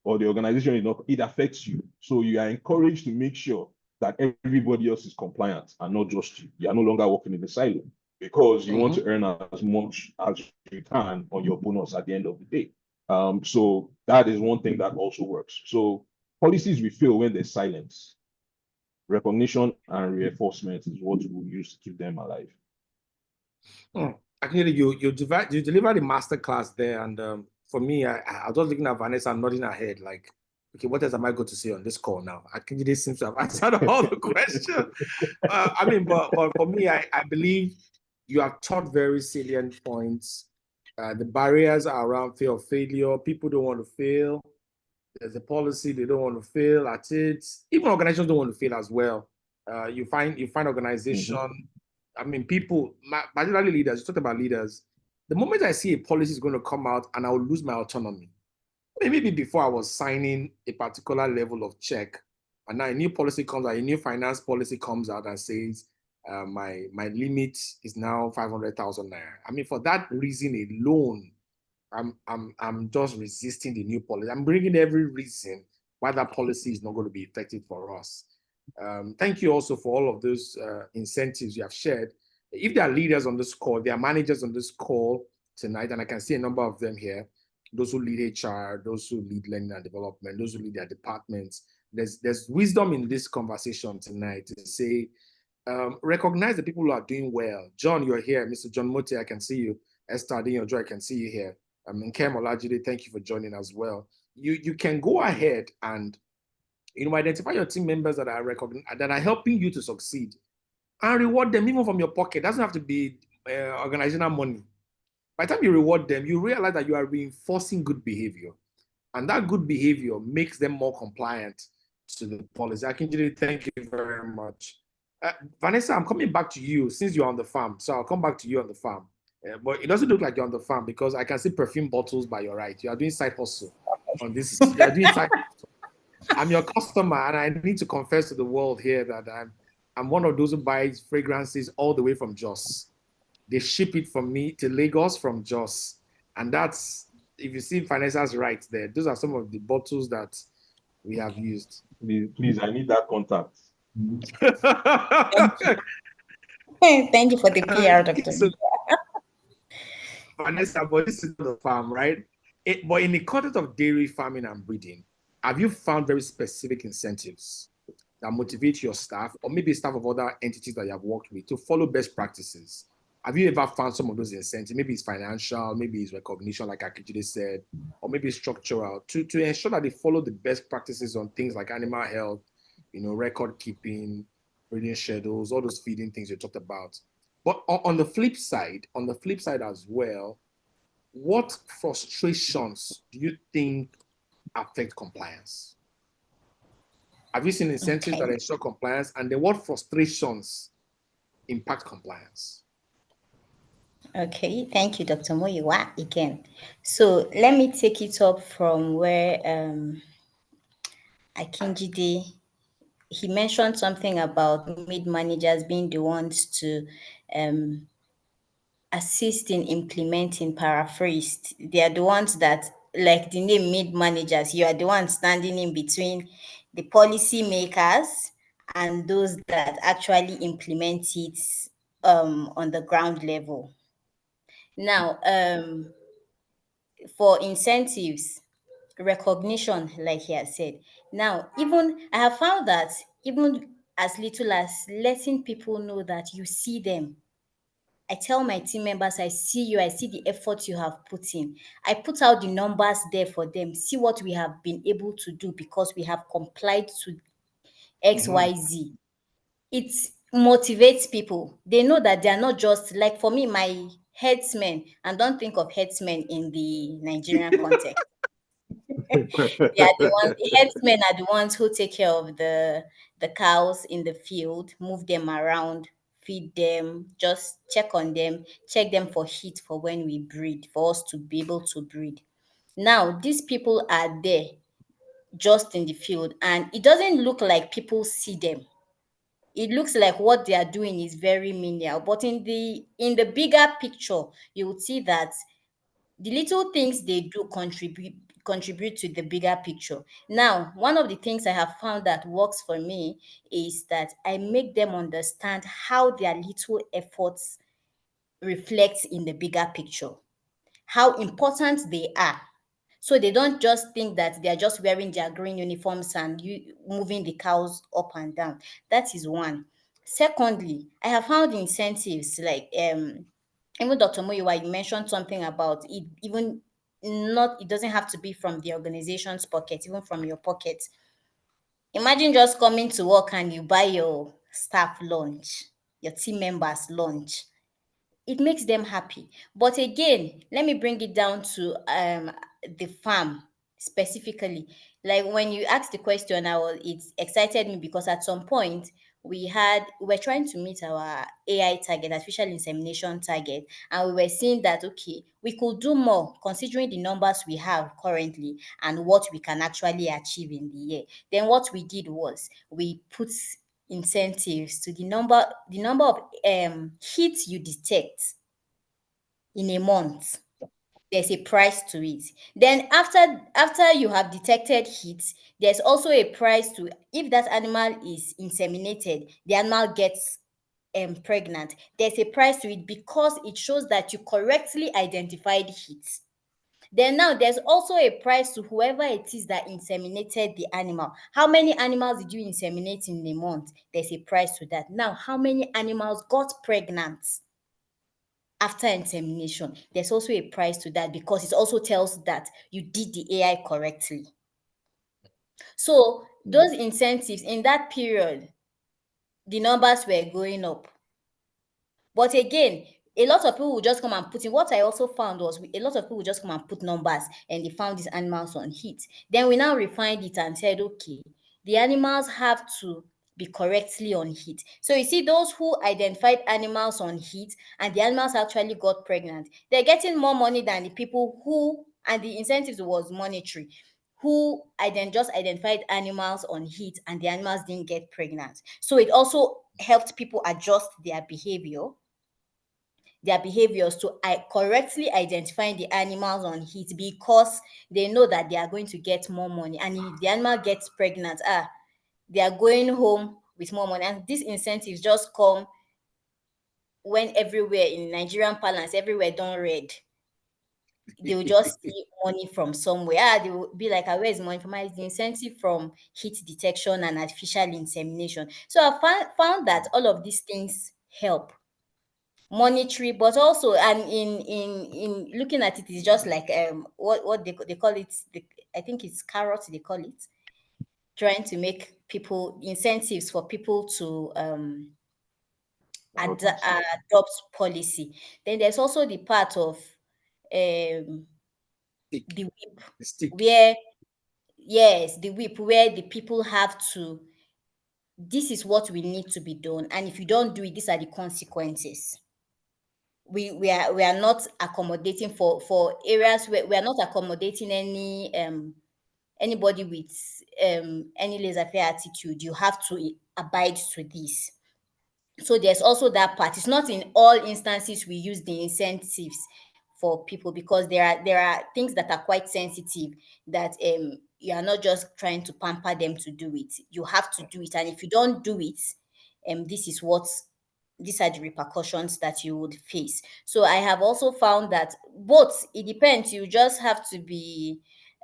or the organization is not, it affects you. So you are encouraged to make sure that everybody else is compliant and not just you. You are no longer working in the silo because you want to earn as much as you can on your bonus at the end of the day. So that is one thing that also works. So policies will fail when there's silence. Recognition and reinforcement is what we will use to keep them alive. Actually, you delivered a masterclass there, and for me, I was just looking at Vanessa and nodding her head like, okay, what else am I going to say on this call now? Actually, seems to have answered all the questions. But for me, I believe you have taught very salient points. The barriers are around fear of failure. People don't want to fail. There's a policy, they don't want to fail at it. Even organizations don't want to fail as well. You find organization, people, particularly leaders, you talked about leaders. The moment I see a policy is going to come out and I will lose my autonomy, maybe before I was signing a particular level of check, and now a new policy comes out, a new finance policy comes out and says, my limit is now 500,000 naira. For that reason alone, I'm just resisting the new policy. I'm bringing every reason why that policy is not going to be effective for us. Thank you also for all of those incentives you have shared. If there are leaders on this call, there are managers on this call tonight, and I can see a number of them here, those who lead HR, those who lead learning and development, those who lead their departments. There's wisdom in this conversation tonight to say, recognize the people who are doing well. John, you're here. Mr. John Mote, I can see you. Esther Adinyojo, I can see you here. Nkem Olajide, thank you for joining as well. You can go ahead and identify your team members that are helping you to succeed, and reward them even from your pocket. It doesn't have to be organizational money. By the time you reward them, you realize that you are reinforcing good behavior, and that good behavior makes them more compliant to the policy. Akinjide, thank you very much. Vanessa, I'm coming back to you since you're on the farm, so I'll come back to you on the farm. But it doesn't look like you're on the farm because I can see perfume bottles by your right. You are doing side hustle on this. You are doing side hustle. I'm your customer, and I need to confess to the world here that I'm one of those who buys fragrances all the way from Jos. They ship it from me to Lagos from Jos. And that's, if you see Vanessa's right there, those are some of the bottles that we have used. Please, I need that contact. Thank you for the PR, Dr. So, Vanessa, but this is not the farm, right? But in the context of dairy farming and breeding, have you found very specific incentives that motivate your staff or maybe staff of other entities that you have worked with to follow best practices? Have you ever found some of those incentives? Maybe it's financial, maybe it's recognition, like Akijide said, or maybe structural, to ensure that they follow the best practices on things like animal health, record keeping, breeding schedules, all those feeding things you talked about. But on the flip side, as well, what frustrations do you think affect compliance? Have you seen incentives Okay. that ensure compliance? And then what frustrations impact compliance? Okay, thank you, Dr. Moyiwa, again. So let me take it up from where Akinjide, he mentioned something about mid managers being the ones to um, assist in implementing paraphrased. They are the ones that, like the name mid managers, you are the one standing in between the policy makers and those that actually implement it on the ground level. Now, for incentives, recognition, like he has said. Now, even I have found that even as little as letting people know that you see them. I tell my team members, I see you, I see the effort you have put in. I put out the numbers there for them, see what we have been able to do because we have complied to XYZ. It motivates people. They know that they are not just like for me, my headsmen, and don't think of headsmen in the Nigerian context. They are the ones, the herdsmen are the ones who take care of the cows in the field, move them around, feed them, just check on them, check them for heat for when we breed, for us to be able to breed. Now, these people are there just in the field, and it doesn't look like people see them. It looks like what they are doing is very menial, but in the bigger picture, you would see that the little things they do contribute to the bigger picture. Now, one of the things I have found that works for me is that I make them understand how their little efforts reflect in the bigger picture, how important they are. So they don't just think that they are just wearing their green uniforms and you moving the cows up and down. That is one. Secondly, I have found incentives like even Dr. Moyiwa, you mentioned something about it, even not, it doesn't have to be from the organization's pocket, even from your pocket. Imagine just coming to work and you buy your staff lunch, your team members lunch. It makes them happy. But again, let me bring it down to the farm specifically. Like when you asked the question, it excited me because at some point we're trying to meet our AI target, artificial insemination target, and we were seeing that okay, we could do more considering the numbers we have currently and what we can actually achieve in the year. Then what we did was we put incentives to the number of hits you detect in a month. There's a price to it. Then after you have detected hits, there's also a price to if that animal is inseminated, the animal gets pregnant. There's a price to it because it shows that you correctly identified hits. Then now there's also a price to whoever it is that inseminated the animal. How many animals did you inseminate in a month? There's a price to that. Now, how many animals got pregnant after insemination? There's also a price to that because it also tells that you did the AI correctly. So those incentives in that period, the numbers were going up. But again, a lot of people will just come and put in. What I also found was a lot of people will just come and put numbers and they found these animals on heat. Then we now refined it and said, okay, the animals have to be correctly on heat. So you see, those who identified animals on heat and the animals actually got pregnant, they're getting more money than the people who, and the incentives was monetary, who just identified animals on heat and the animals didn't get pregnant. So it also helped people adjust their behaviors to correctly identifying the animals on heat because they know that they are going to get more money. And if the animal gets pregnant, they are going home with more money. And these incentives just come when everywhere in Nigerian parlance, everywhere don't red, they will just see money from somewhere. They will be like, where is money from? It's the incentive from heat detection and artificial insemination. So I found that all of these things help monetary, but also, and in looking at it, it's just like what they call it. I think it's carrot they call it, trying to make people incentives for people to adopt policy. Then there's also the part of um Stick, the whip, the stick. where yes, the whip, where the people have to, this is what we need to be done, and if you don't do it, these are the consequences. We are not accommodating for areas where we are not accommodating anybody with any laissez-faire attitude. You have to abide to this. So there's also that part. It's not in all instances we use the incentives for people, because there are things that are quite sensitive, that you are not just trying to pamper them to do it. You have to do it, and if you don't do it, this is what these are the repercussions that you would face. So I have also found that both, it depends. You just have to be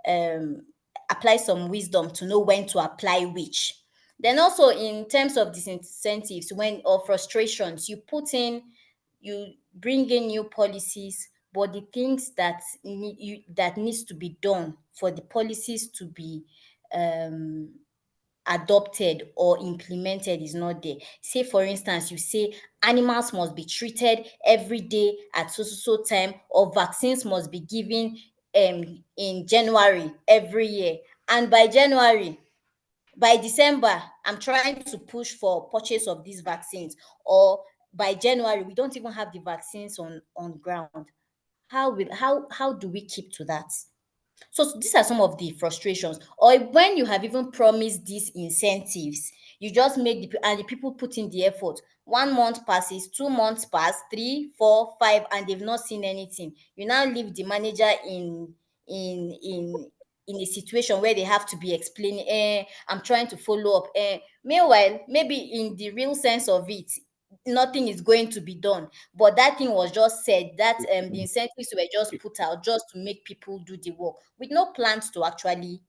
um apply some wisdom to know when to apply which. Then also, in terms of disincentives, when or frustrations, you bring in new policies, but the things that needs to be done for the policies to be um adopted or implemented is not there. Say for instance, you say animals must be treated every day at so time, or vaccines must be given in January every year, and by December, I'm trying to push for purchase of these vaccines, or by January, we don't even have the vaccines on ground. How do we keep to that? So these are some of the frustrations. Or when you have even promised these incentives, you just make and the people put in the effort. 1 month passes, 2 months pass, 3, 4, 5, and they've not seen anything. You now leave the manager in in in a situation where they have to be explaining, I'm trying to follow up. Meanwhile, maybe in the real sense of it, nothing is going to be done. But that thing was just said, that the incentives were just put out just to make people do the work with no plans to actually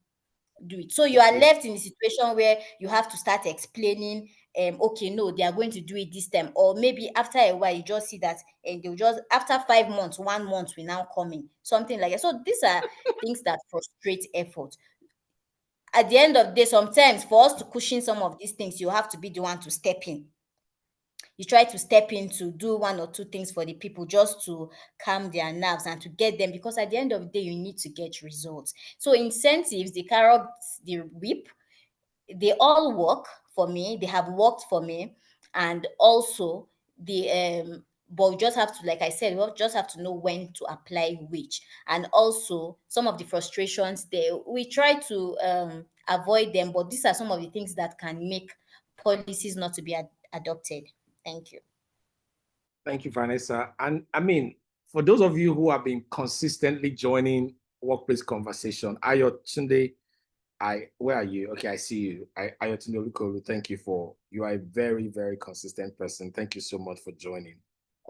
do it. So you are left in a situation where you have to start explaining, okay, no, they are going to do it this time. Or maybe after a while, you just see that, and they'll just, after 5 months, 1 month will now come in, something like that. So these are things that frustrate effort. At the end of the day, sometimes for us to cushion some of these things, you have to be the one to step in. You try to step in to do one or two things for the people, just to calm their nerves and to get them, because at the end of the day, you need to get results. So incentives, the carrots, the whip, they all work for me. They have worked for me. And also the but we just have to, like I said, we just have to know when to apply which. And also some of the frustrations there, we try to avoid them, but these are some of the things that can make policies not to be adopted. Thank you. Thank you, Vanessa. And I mean, for those of you who have been consistently joining Workplace Conversation, Ayotunde, where are you? Okay, I see you. Ayotunde Olukolu, thank you you are a very, very consistent person. Thank you so much for joining.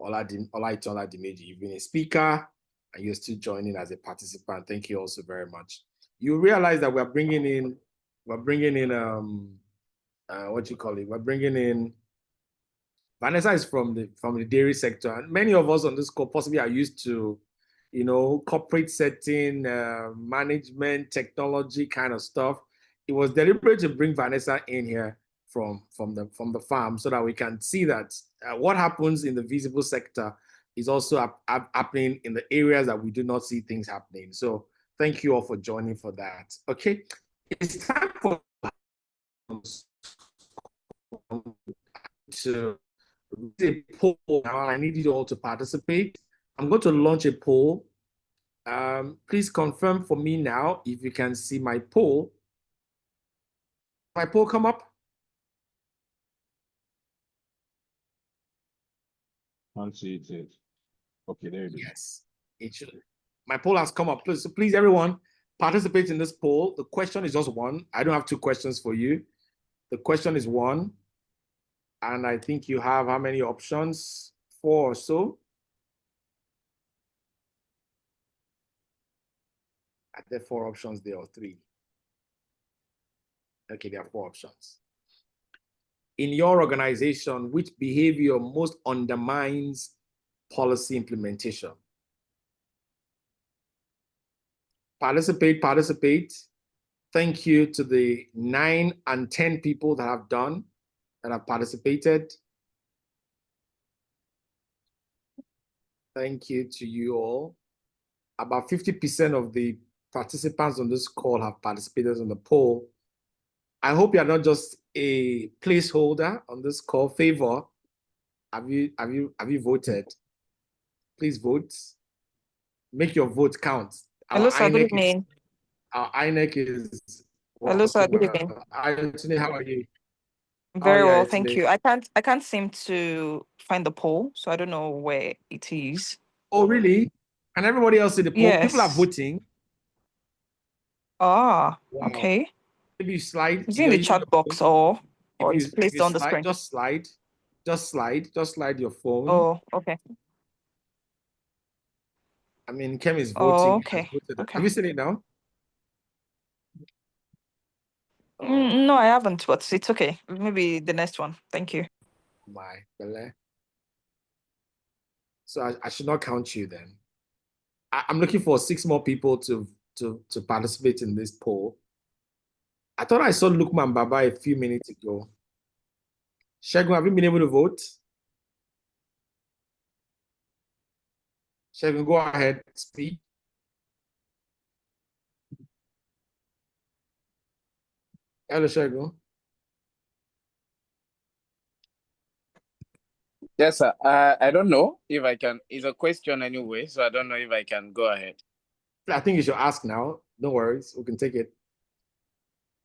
Olaitola Dimeji, you've been a speaker and you're still joining as a participant. Thank you also very much. You realize that we're bringing in what you call it? We're bringing in Vanessa is from the dairy sector, and many of us on this call possibly are used to, corporate setting, management, technology kind of stuff. It was deliberate to bring Vanessa in here from the farm so that we can see that what happens in the visible sector is also happening in the areas that we do not see things happening. So thank you all for joining for that. Okay, it's time for to a poll now. I need you all to participate. I'm going to launch a poll. Please confirm for me now if you can see my poll. My poll come up? Can't see it. Okay, there it is. Yes, it should. My poll has come up. So please, everyone, participate in this poll. The question is just one. I don't have two questions for you. The question is one. And I think you have how many options? 4 or so. Are there 4 options there or 3? Okay, there are 4 options. In your organization, which behavior most undermines policy implementation? Participate. Thank you to the 9 and 10 people that have participated. Thank you to you all. About 50% of the participants on this call have participated in the poll. I hope you are not just a placeholder on this call. Favor, have you voted? Please vote. Make your vote count. Hello, sir. Good evening. Our INEC is Hello, sir. Good evening. Anthony, how are you? Very well, thank you. I can't seem to find the poll, so I don't know where it is. Oh, really? And everybody else in the poll? Yes. People are voting. Ah, Wow. okay. Maybe you slide. Is it in the chat box or it's placed on the screen? Just slide your phone. Oh, okay. I mean, Kem is voting. Oh, okay. Okay. Have you seen it now? No, I haven't, but it's okay. Maybe the next one. Thank you. My belle. So I should not count you then. I'm looking for 6 more people to participate in this poll. I thought I saw Lukman Baba a few minutes ago. Shegun, have you been able to vote? Shegun, go ahead, speak. Hello, Shegun. Yes, sir. I don't know if I can. It's a question anyway, so I don't know if I can go ahead. I think you should ask now. No worries, we can take it.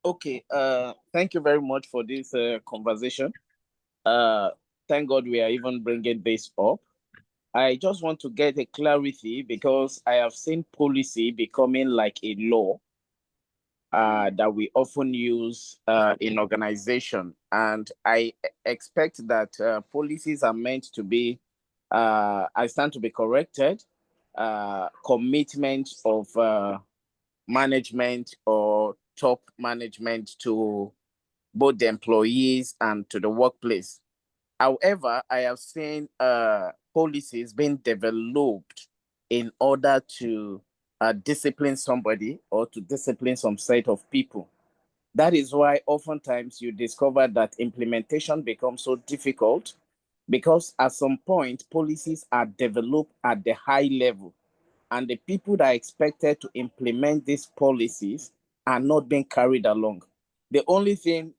Okay. Thank you very much for this conversation. Thank God we are even bringing this up. I just want to get a clarity because I have seen policy becoming like a law that we often use in organization, and I expect that policies are meant to be. I stand to be corrected. Commitment of management or top management to both the employees and to the workplace. However, I have seen policies being developed in order to discipline somebody or to discipline some set of people. That is why oftentimes you discover that implementation becomes so difficult because at some point policies are developed at the high level and the people that are expected to implement these policies are not being carried along. The only thing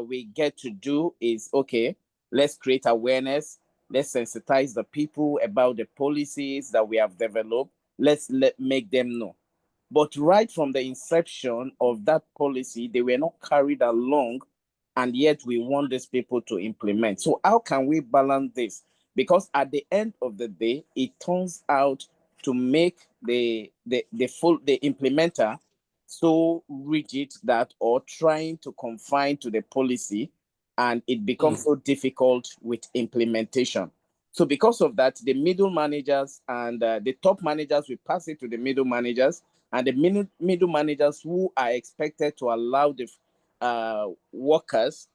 we get to do is, okay, let's create awareness. Let's sensitize the people about the policies that we have developed. Let's make them know. But right from the inception of that policy, they were not carried along, and yet we want these people to implement. So how can we balance this? Because at the end of the day, it turns out to make the implementer so rigid that, or trying to confine to the policy, and it becomes so difficult with implementation. So because of that, the middle managers and the top managers, we pass it to the middle managers, and the middle managers who are expected to allow the workers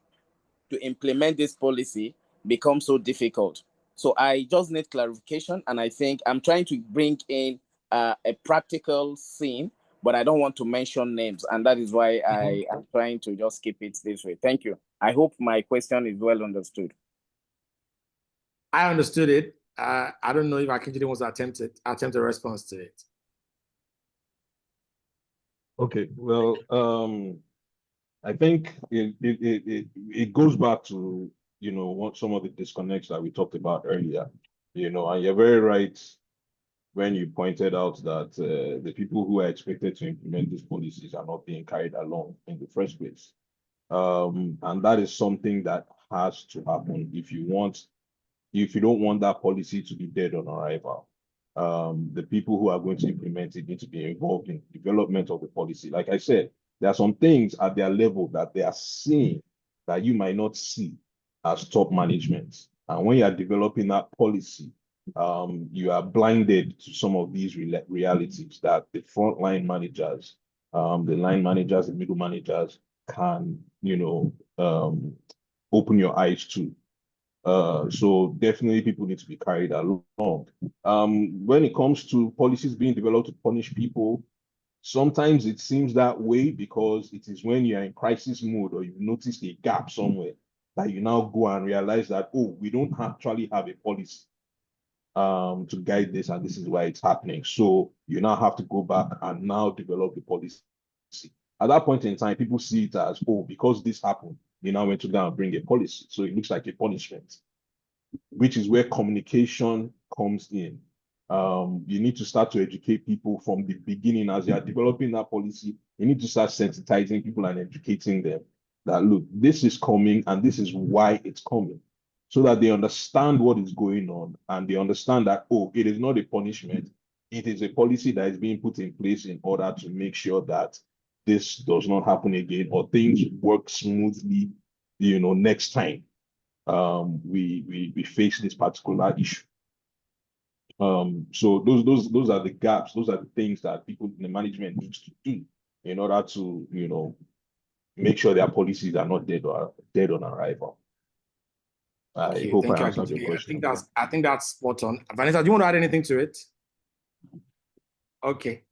to implement this policy become so difficult. So I just need clarification, and I think I'm trying to bring in a practical scene, but I don't want to mention names, and that is why I am trying to just keep it this way. Thank you. I hope my question is well understood. I understood it. I don't know if Akinjide wants to attempt a response to it. Okay, well, I think it goes back to, what some of the disconnects that we talked about earlier, and you're very right when you pointed out that the people who are expected to implement these policies are not being carried along in the first place. And that is something that has to happen if you don't want that policy to be dead on arrival. The people who are going to implement it need to be involved in development of the policy. Like I said, there are some things at their level that they are seeing that you might not see as top management. And when you are developing that policy, you are blinded to some of these realities that the frontline managers, the line managers, the middle managers can, open your eyes to. So definitely people need to be carried along. When it comes to policies being developed to punish people, sometimes it seems that way because it is when you're in crisis mode or you've noticed a gap somewhere that you now go and realize that, oh, we don't actually have a policy to guide this, and this is why it's happening. So you now have to go back and now develop the policy. At that point in time, people see it as, oh, because this happened, you now went to go and bring a policy. So it looks like a punishment, which is where communication comes in. You need to start to educate people from the beginning as you are developing that policy. You need to start sensitizing people and educating them that, look, this is coming and this is why it's coming, so that they understand what is going on and they understand that, oh, it is not a punishment. It is a policy that is being put in place in order to make sure that this does not happen again or things work smoothly, next time we face this particular issue. So those are the gaps, those are the things that people in the management needs to do in order to, make sure their policies are not dead on arrival. I hope thank I you, answered your question. I think that's spot on. Vanessa, do you want to add anything to it? Okay.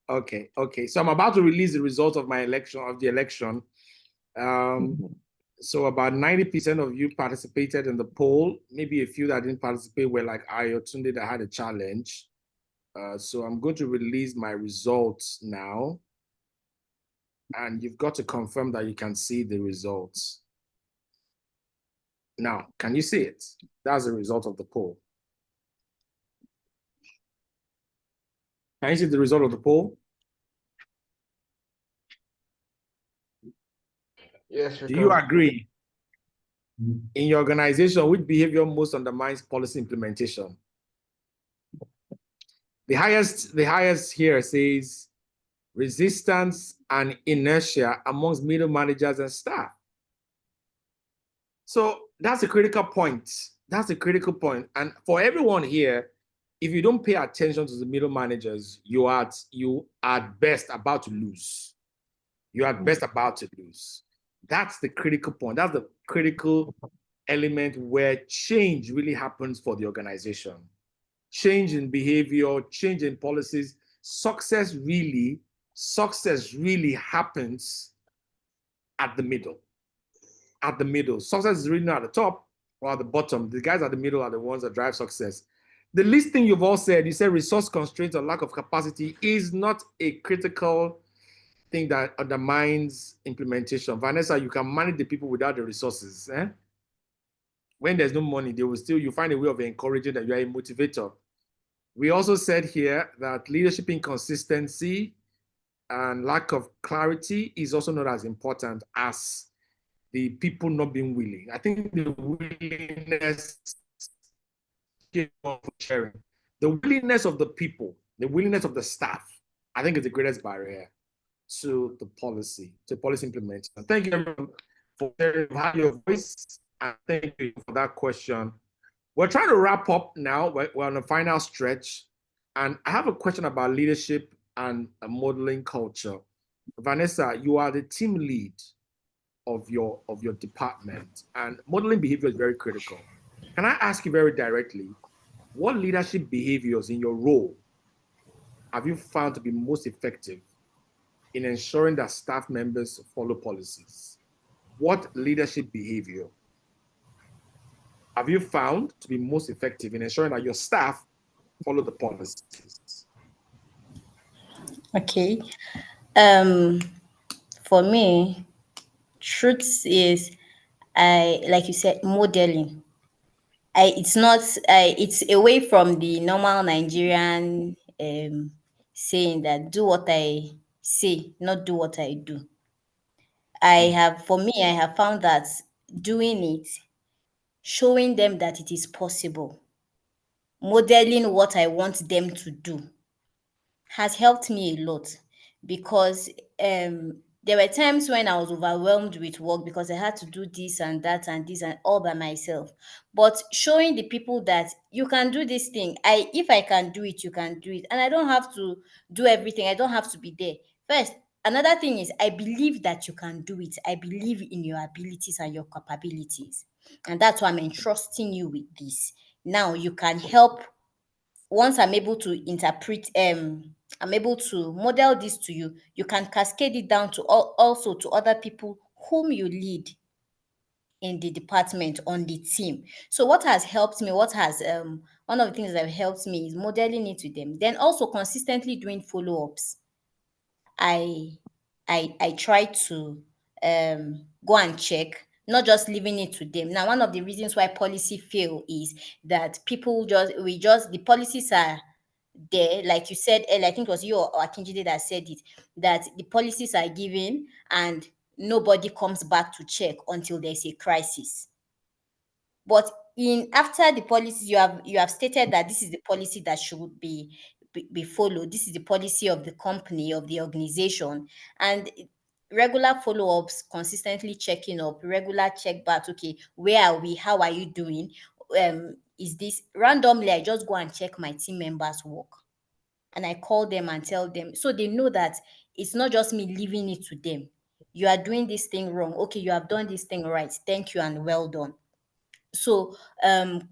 So I'm about to release the results of the election. So about 90% of you participated in the poll. Maybe a few that didn't participate were like Ayotunde that had a challenge. So I'm going to release my results now. And you've got to confirm that you can see the results. Now, can you see it? That's the result of the poll. Can you see the result of the poll? Yes, Do you agree? In your organization, which behavior most undermines policy implementation? The highest here says resistance and inertia amongst middle managers and staff. So that's a critical point. That's a critical point. And for everyone here, if you don't pay attention to the middle managers, you are at best about to lose. You're at best about to lose. That's the critical point. That's the critical element where change really happens for the organization. Change in behavior, change in policies. Success really happens at the middle. At the middle. Success is really not at the top or at the bottom. The guys at the middle are the ones that drive success. The least thing you've all said, you said resource constraints or lack of capacity is not a critical thing that undermines implementation. Vanessa, you can manage the people without the resources. When there's no money, you find a way of encouraging that you are a motivator. We also said here that leadership inconsistency and lack of clarity is also not as important as the people not being willing. I think the willingness sharing, the willingness of the people, the willingness of the staff, I think is the greatest barrier to the policy implementation. Thank you everyone for having your voice, and thank you for that question. We're trying to wrap up now. We're on the final stretch, and I have a question about leadership and modeling culture. Vanessa, you are the team lead of your department, and modeling behavior is very critical. Can I ask you very directly, what leadership behaviors in your role have you found to be most effective in ensuring that staff members follow policies? What leadership behavior have you found to be most effective in ensuring that your staff follow the policies? Okay. For me, truth is, like you said, modeling. It's away from the normal Nigerian saying that do what I say, not do what I do. I have found that doing it, showing them that it is possible, modeling what I want them to do has helped me a lot, because There were times when I was overwhelmed with work because I had to do this and that and this and all by myself. But showing the people that you can do this thing, if I can do it, you can do it. And I don't have to do everything. I don't have to be there. First, another thing is I believe that you can do it. I believe in your abilities and your capabilities. And that's why I'm entrusting you with this. Now you can help. Once I'm able to interpret, I'm able to model this to you, you can cascade it down to also to other people whom you lead in the department, on the team. So what has helped me, what has one of the things that have helped me is modeling it to them. Then also consistently doing follow-ups. I I try to go and check, not just leaving it to them. Now, one of the reasons why policy fail is that people just the policies are there, like you said earlier, I think it was you or Akinjide that said it, that the policies are given and nobody comes back to check until there's a crisis. But in after the policy, you have stated that this is the policy that should be followed. This is the policy of the company, of the organization, and regular follow-ups, consistently checking up, regular check back. Okay, where are we? How are you doing? Is this randomly? I just go and check my team members' work, and I call them and tell them, so they know that it's not just me leaving it to them. You are doing this thing wrong. Okay, you have done this thing right. Thank you and well done. So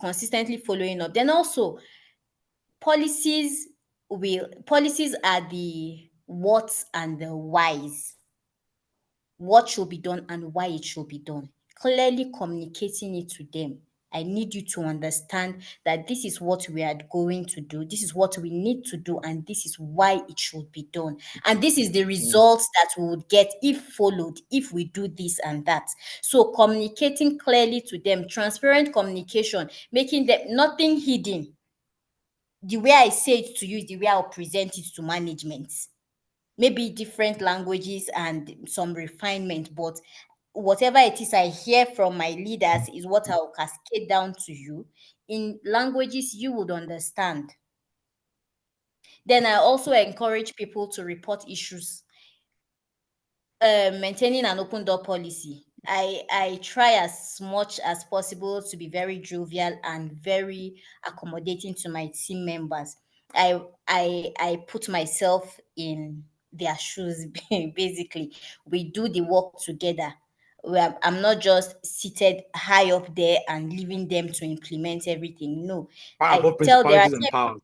consistently following up. Then also policies are the whats and the whys, what should be done and why it should be done, clearly communicating it to them. I need you to understand that this is what we are going to do, this is what we need to do, and this is why it should be done. And this is the results that we would get if followed, if we do this and that. So communicating clearly to them, transparent communication, making them nothing hidden. The way I say it to you is the way I'll present it to management. Maybe different languages and some refinement, but whatever it is I hear from my leaders is what I'll cascade down to you in languages you would understand. Then I also encourage people to report issues. Maintaining an open door policy. I try as much as possible to be very jovial and very accommodating to my team members. I put myself in their shoes basically. We do the work together. I'm not just seated high up there and leaving them to implement everything. No, Power I above tell there are principalities and powers.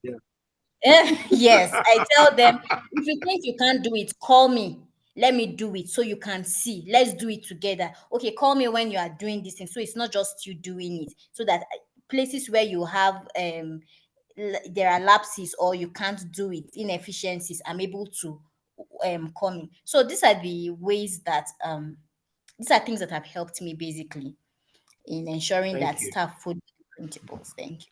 Yeah. yes, I tell them, if you think you can't do it, call me. Let me do it so you can see. Let's do it together. Okay, call me when you are doing this thing. So it's not just you doing it. So that places where you have there are lapses or you can't do it, inefficiencies, I'm able to come in. So these are the ways that these are things that have helped me basically in ensuring Thank that you. staff follow the principles. Thank you.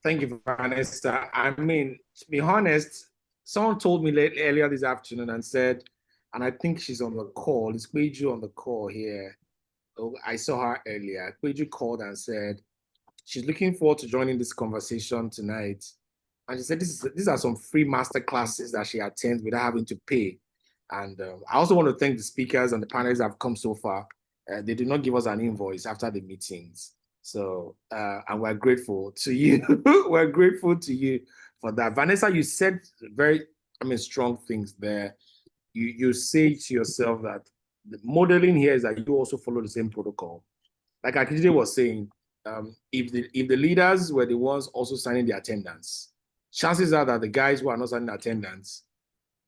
Thank you, Vanessa. I mean, to be honest, someone told me earlier this afternoon and said, and I think she's on the call, it's Peju on the call here. Oh, I saw her earlier. Peju called and said she's looking forward to joining this conversation tonight. And she said these are some free master classes that she attends without having to pay. And I also want to thank the speakers and the panelists that have come so far. They did not give us an invoice after the meetings. So, and we're grateful to you. We're grateful to you for that. Vanessa, you said very, strong things there. You say to yourself that the modeling here is that you also follow the same protocol. Like Akijide was saying, if the leaders were the ones also signing the attendance, chances are that the guys who are not signing attendance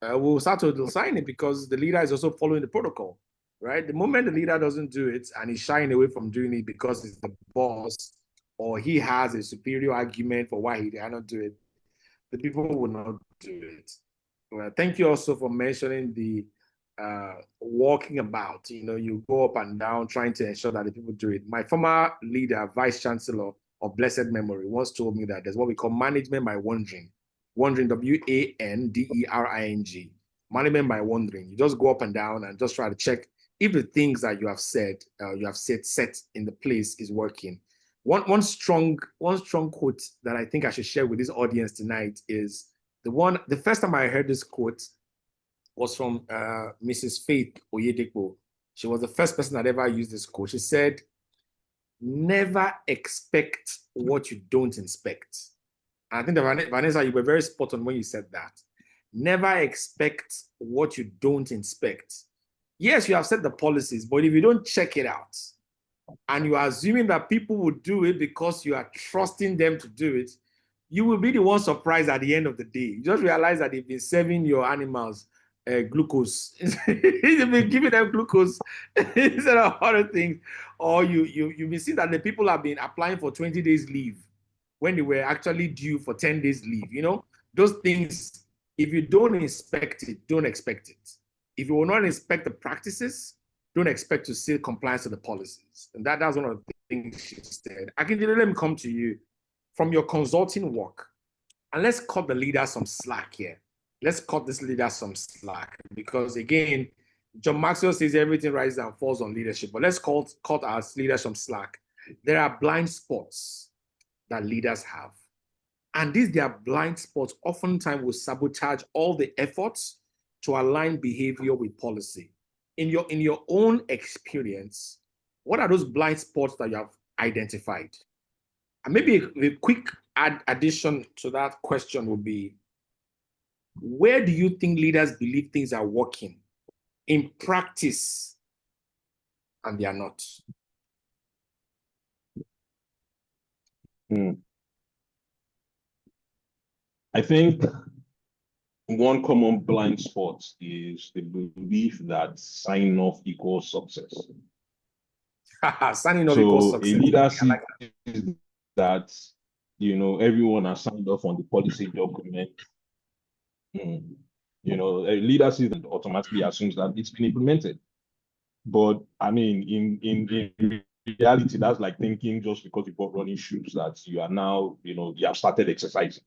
will start to sign it because the leader is also following the protocol, right? The moment the leader doesn't do it and he's shying away from doing it because he's the boss or he has a superior argument for why he cannot do it, the people will not do it. Well, thank you also for mentioning the walking about. You go up and down trying to ensure that the people do it. My former leader, vice chancellor of blessed memory, once told me that there's what we call management by wandering. Wandering, WANDERING. Management by wandering. You just go up and down and just try to check if the things that you have said, set in the place is working. One strong quote that I think I should share with this audience tonight is the first time I heard this quote was from Mrs. Faith Oyedepo. She was the first person that ever used this quote. She said, never expect what you don't inspect. And I think that Vanessa, you were very spot on when you said that. Never expect what you don't inspect. Yes, you have set the policies, but if you don't check it out, and you are assuming that people will do it because you are trusting them to do it, you will be the one surprised at the end of the day. You just realize that they've been serving your animals glucose. You've been giving them glucose instead of other things. Or you've been seeing that the people have been applying for 20 days leave when they were actually due for 10 days leave. You know, those things, if you don't inspect it, don't expect it. If you will not inspect the practices, don't expect to see compliance to the policies. And that's one of the things she said. Akindele, let me come to you from your consulting work. And let's cut the leaders some slack here. Let's cut this leader some slack, because again, John Maxwell says everything rises and falls on leadership. But let's cut our leaders some slack. There are blind spots that leaders have. And these their blind spots oftentimes will sabotage all the efforts to align behavior with policy. In your own experience, what are those blind spots that you have identified? And maybe a quick addition to that question would be, where do you think leaders believe things are working in practice and they are not? I think one common blind spot is the belief that signing off equals success. Signing off equals success. A leader sees that, everyone has signed off on the policy document. A leader sees and automatically assumes that it's been implemented. But I mean, in reality, that's like thinking just because you bought running shoes that you are now, you have started exercising.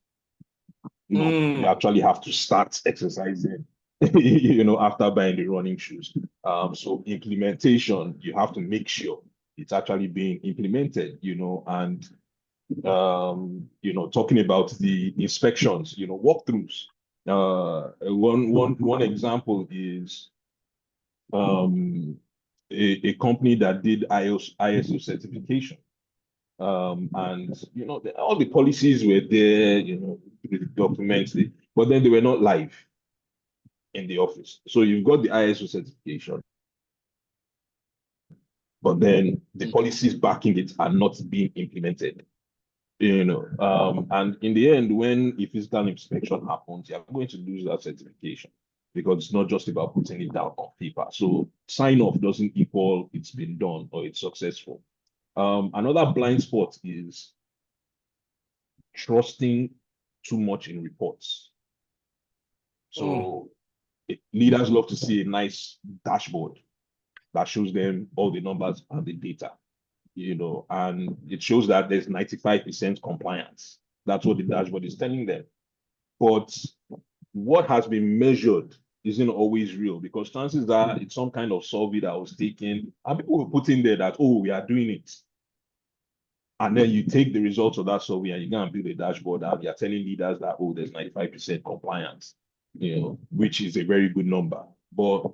You actually have to start exercising, after buying the running shoes. So implementation, you have to make sure it's actually being implemented, and talking about the inspections, walkthroughs. One example is a company that did ISO certification. And all the policies were there, with the documents, but then they were not live in the office. So you've got the ISO certification, but then the policies backing it are not being implemented. And in the end, when a physical inspection happens, you're going to lose that certification, because it's not just about putting it down on paper. So sign off doesn't equal it's been done or it's successful. Another blind spot is trusting too much in reports. So leaders love to see a nice dashboard that shows them all the numbers and the data, and it shows that there's 95% compliance. That's what the dashboard is telling them. But what has been measured isn't always real, because chances are it's some kind of survey that was taken and people will put in there that, we are doing it. And then you take the results of that survey and you go and build a dashboard and you're telling leaders that, there's 95% compliance, which is a very good number. But,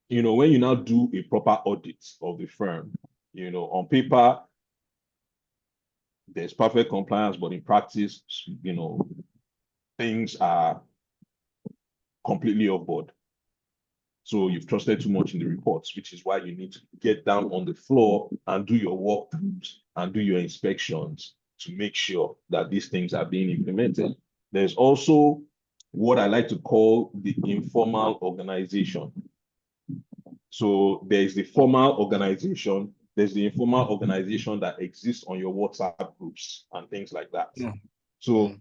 when you now do a proper audit of the firm, on paper, there's perfect compliance, but in practice, things are completely off board. So you've trusted too much in the reports, which is why you need to get down on the floor and do your walkthroughs and do your inspections to make sure that these things are being implemented. There's also what I like to call the informal organization. So there's the formal organization, there's the informal organization that exists on your WhatsApp groups and things like that. So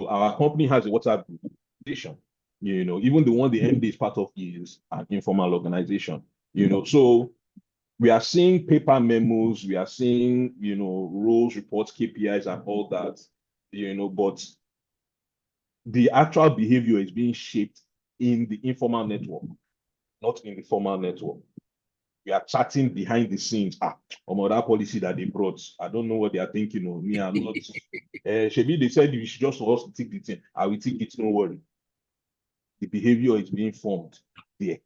our company has a WhatsApp group organization. Even the one the MD is part of is an informal organization. So we are seeing paper memos, we are seeing, roles, reports, KPIs, and all that, but the actual behavior is being shaped in the informal network, not in the formal network. we are chatting behind the scenes. That policy that they brought, I don't know what they are thinking of. Me, I'm not. Shebi, they said you should just for us to take the thing. I will take it, no worry. The behavior is being formed there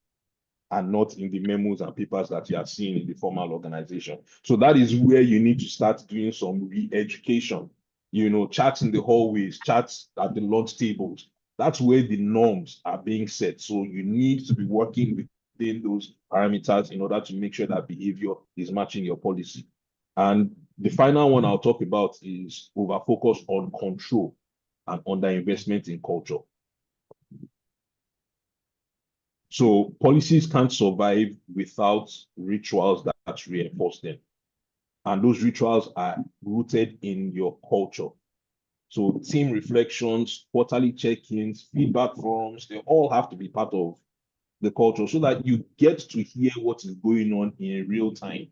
and not in the memos and papers that you are seeing in the formal organization. So that is where you need to start doing some re-education. Chats in the hallways, chats at the lunch tables. That's where the norms are being set. So you need to be working within those parameters in order to make sure that behavior is matching your policy. And the final one I'll talk about is over-focus on control and underinvestment in culture. So policies can't survive without rituals that reinforce them. And those rituals are rooted in your culture. So team reflections, quarterly check-ins, feedback forums, they all have to be part of the culture so that you get to hear what is going on in real time.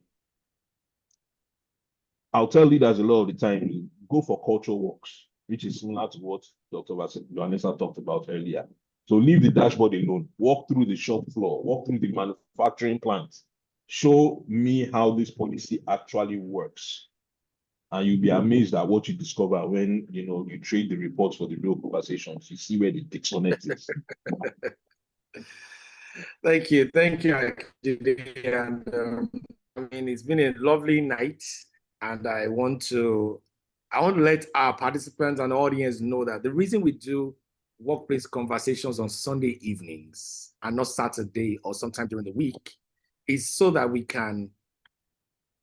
I'll tell leaders a lot of the time, go for culture walks, which is similar to what Dr. Vanessa talked about earlier. So leave the dashboard alone, walk through the shop floor, walk through the manufacturing plants, show me how this policy actually works. And you'll be amazed at what you discover when you trade the reports for the real conversations. You see where the disconnect is. Thank you, and it's been a lovely night, and I want to let our participants and audience know that the reason we do workplace conversations on Sunday evenings and not Saturday or sometime during the week is so that we can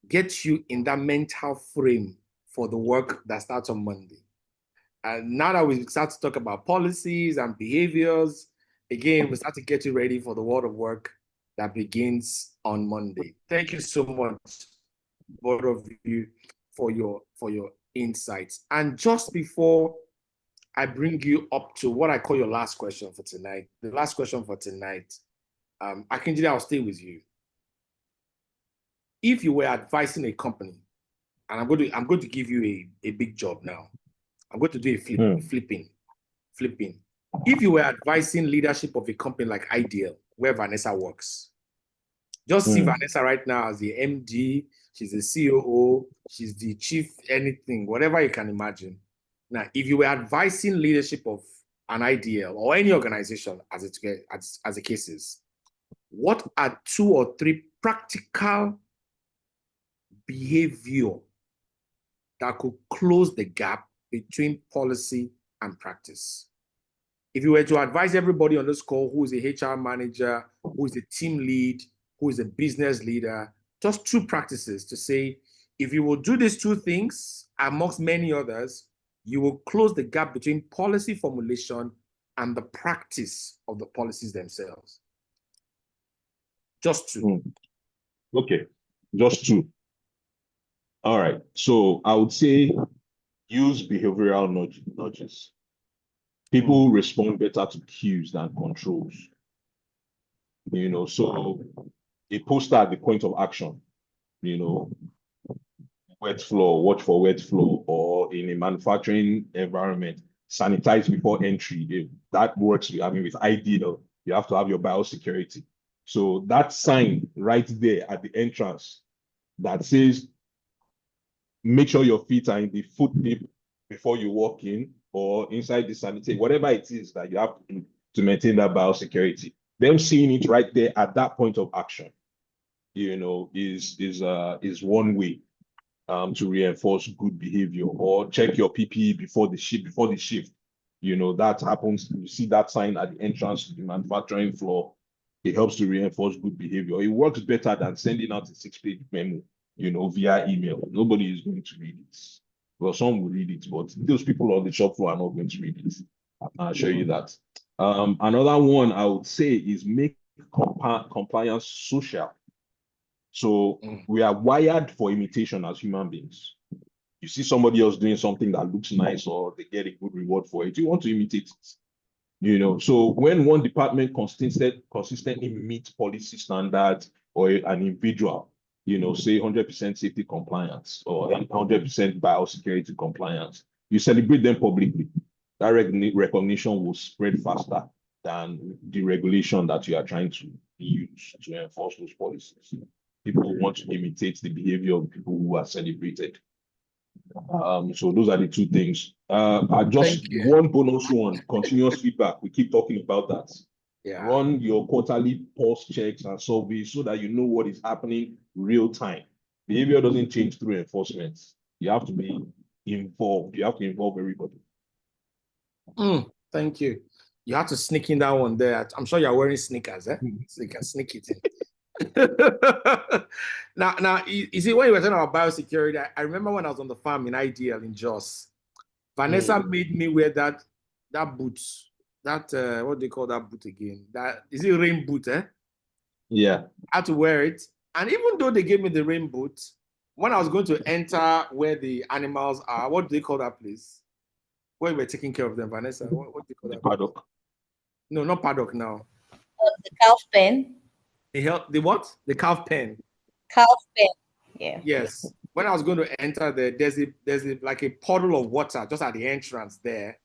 get you in that mental frame for the work that starts on Monday. And now that we start to talk about policies and behaviors, again, we start to get you ready for the world of work that begins on Monday. Thank you so much, both of you, for your insights. And just before I bring you up to what I call your last question for tonight, the last question for tonight, Akinjide, I'll stay with you. If you were advising a company, and I'm going to give you a big job now. I'm going to do a flipping. If you were advising leadership of a company like Ideal, where Vanessa works, just see Vanessa right now as the MD, she's the COO, she's the chief anything, whatever you can imagine. Now, if you were advising leadership of an Ideal or any organization as the case is, what are 2 or 3 practical behavior that could close the gap between policy and practice? If you were to advise everybody on this call who is a HR manager, who is a team lead, who is a business leader, just 2 practices to say, if you will do these 2 things, amongst many others, you will close the gap between policy formulation and the practice of the policies themselves. Just 2. Okay, just 2. All right, so I would say use behavioral nudges. People respond better to cues than controls. So a poster at the point of action, wet floor, watch for wet floor, or in a manufacturing environment, sanitize before entry. That works. With Ideal, you have to have your biosecurity. So that sign right there at the entrance that says, make sure your feet are in the foot dip before you walk in, or inside the sanitary, whatever it is that you have to maintain that biosecurity. Them seeing it right there at that point of action, is one way to reinforce good behavior. Or check your PPE before the shift. That happens. You see that sign at the entrance to the manufacturing floor. It helps to reinforce good behavior. It works better than sending out a 6-page memo, via email. Nobody is going to read it. Well, some will read it, but those people on the shop floor are not going to read it. I'll show you that. Another one I would say is make compliance social. So we are wired for imitation as human beings. You see somebody else doing something that looks nice or they get a good reward for it, you want to imitate it. So when one department consistently meets policy standards, or an individual, say 100% safety compliance or 100% biosecurity compliance, you celebrate them publicly. That recognition will spread faster than the regulation that you are trying to use to enforce those policies. people want to imitate the behavior of people who are celebrated. So those are the two things. I just one bonus one, continuous feedback. We keep talking about that. Yeah. Run your quarterly pulse checks and surveys so that you know what is happening real time. Behavior doesn't change through enforcement. You have to be involved. You have to involve everybody. Thank you. You have to sneak in that one there. I'm sure you're wearing sneakers, so you can sneak it in. now, you see, when you were talking about biosecurity, I remember when I was on the farm in IDL in Jos, Vanessa made me wear that boots. That what do they call that boot again? That is it, rain boot, Yeah. I had to wear it. And even though they gave me the rain boot, when I was going to enter where the animals are, what do they call that place? Where we're taking care of them, Vanessa. What do you call that? Paddock. No, not paddock now. The calf pen. The what? The calf pen. Calf pen. Yeah. Yes. When I was going to enter there, there's like a puddle of water just at the entrance there.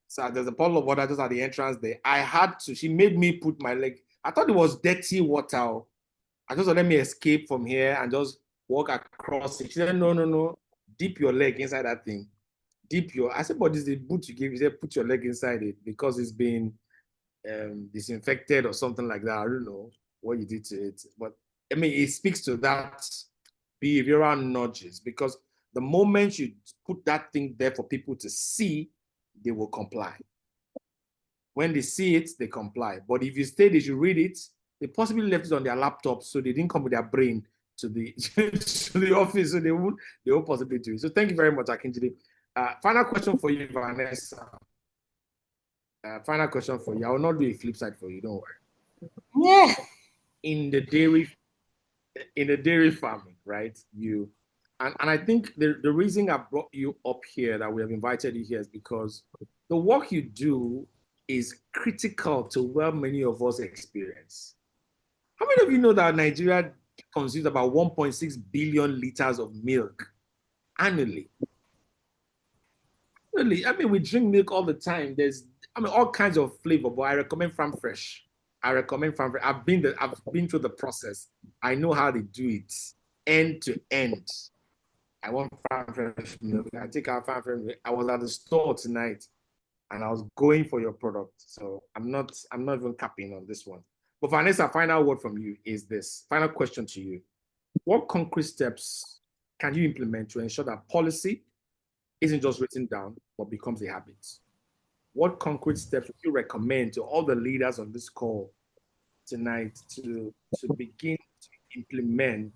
So there's a puddle of water just at the entrance there. I had to, she made me put my leg. I thought it was dirty water. I just let me escape from here and just walk across it. She said, no. Dip your leg inside that thing. I said, but this is the boot you gave. He said, put your leg inside it because it's been disinfected or something like that. I don't know what you did to it. But I mean, it speaks to that behavioral nudges, because the moment you put that thing there for people to see, they will comply. When they see it, they comply. But if you stay, they should read it. They possibly left it on their laptop, so they didn't come with their brain to the to the office, so they won't possibly do it. So thank you very much, Akinjide. Final question for you, Vanessa. Final question for you. I will not do a flip side for you. Don't worry. Yeah. In the dairy farming, right? And I think the reason I brought you up here, that we have invited you here, is because the work you do is critical to what many of us experience. How many of you know that Nigeria consumes about 1.6 billion liters of milk annually? Really, I mean, we drink milk all the time. There's, all kinds of flavor, but I recommend Farm Fresh. I've been through the process. I know how they do it, end to end. I want Farm Fresh milk. I take out Farm Fresh milk. I was at the store tonight, and I was going for your product. So I'm not even capping on this one. But Vanessa, final word from you is this. Final question to you. What concrete steps can you implement to ensure that policy isn't just written down, but becomes a habit? What concrete steps would you recommend to all the leaders on this call tonight to begin to implement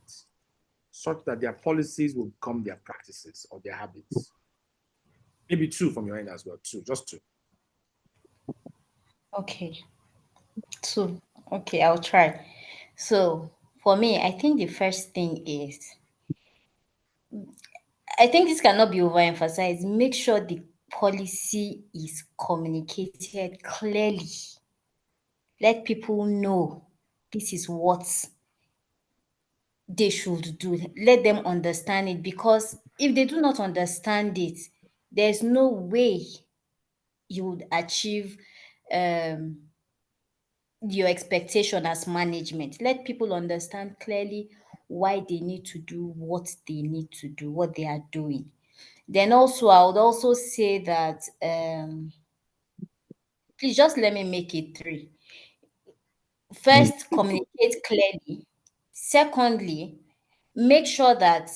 such that their policies will become their practices or their habits? Maybe two from your end as well. Just two. Okay. Two. Okay, I'll try. So for me, I think the first thing is, I think this cannot be overemphasized. Make sure the policy is communicated clearly. Let people know this is what they should do. Let them understand it, because if they do not understand it, there's no way you would achieve your expectation as management. Let people understand clearly why they need to do what they need to do, what they are doing. Then also, I would also say that please just let me make it three. First, communicate clearly. Secondly, make sure that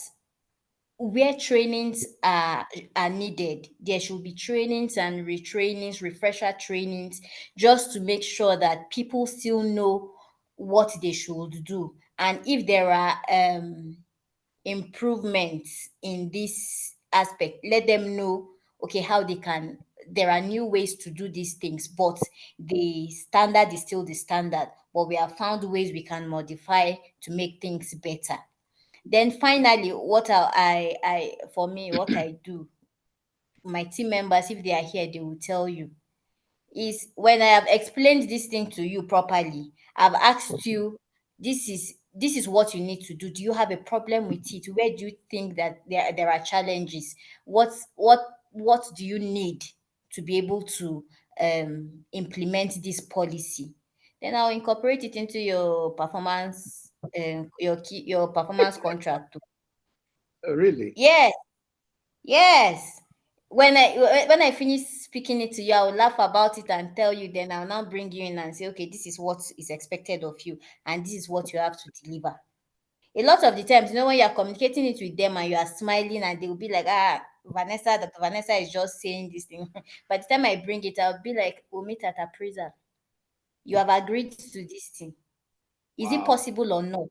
where trainings are needed, there should be trainings and retrainings, refresher trainings, just to make sure that people still know what they should do. And if there are improvements in this aspect, let them know, okay, how they can, there are new ways to do these things, but the standard is still the standard, but we have found ways we can modify to make things better. Then finally, what for me, what I do, my team members, if they are here, they will tell you, is when I have explained this thing to you properly, I've asked you, this is what you need to do. Do you have a problem with it? Where do you think that there are challenges? What do you need to be able to implement this policy? Then I'll incorporate it into your performance your performance contract. Oh, really? Yes, yes. When I finish speaking it to you, I will laugh about it and tell you. Then I'll now bring you in and say, okay, this is what is expected of you, and this is what you have to deliver. A lot of the times, when you are communicating it with them and you are smiling, and they will be like, Dr. Vanessa is just saying this thing. By the time I bring it, I'll be like, we'll meet at appraisal. You have agreed to this thing. Is it Wow. possible or not?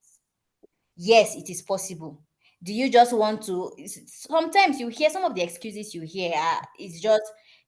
Yes, it is possible. Do you just want to? Sometimes you hear some of the excuses you hear. It's just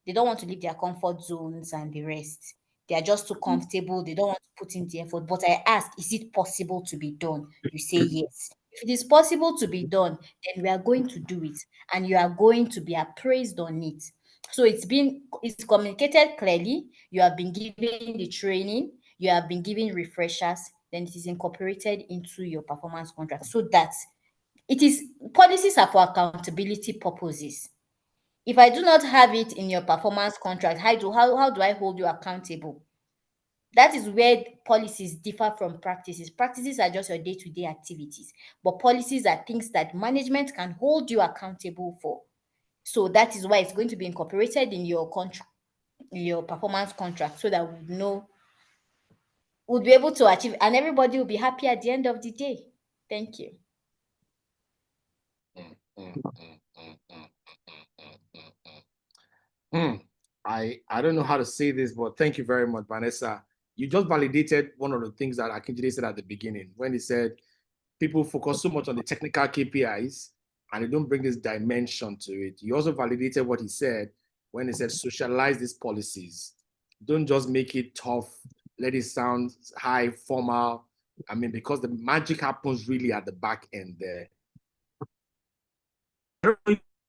they don't want to leave their comfort zones and the rest. They are just too comfortable. They don't want to put in the effort. But I ask, is it possible to be done? You say yes. If it is possible to be done, then we are going to do it, and you are going to be appraised on it. So it's communicated clearly. You have been given the training, you have been given refreshers, then it is incorporated into your performance contract, so that policies are for accountability purposes. If I do not have it in your performance contract, how do I hold you accountable? That is where policies differ from practices. Practices are just your day-to-day activities, but policies are things that management can hold you accountable for. So that is why it's going to be incorporated in your contract, in your performance contract, so that we know we'll be able to achieve, and everybody will be happy at the end of the day. Thank you. I don't know how to say this, but thank you very much, Vanessa. You just validated one of the things that Akinjide said at the beginning when he said people focus so much on the technical KPIs and they don't bring this dimension to it. You also validated what he said when he said socialize these policies. Don't just make it tough, let it sound high, formal. I mean, because the magic happens really at the back end there.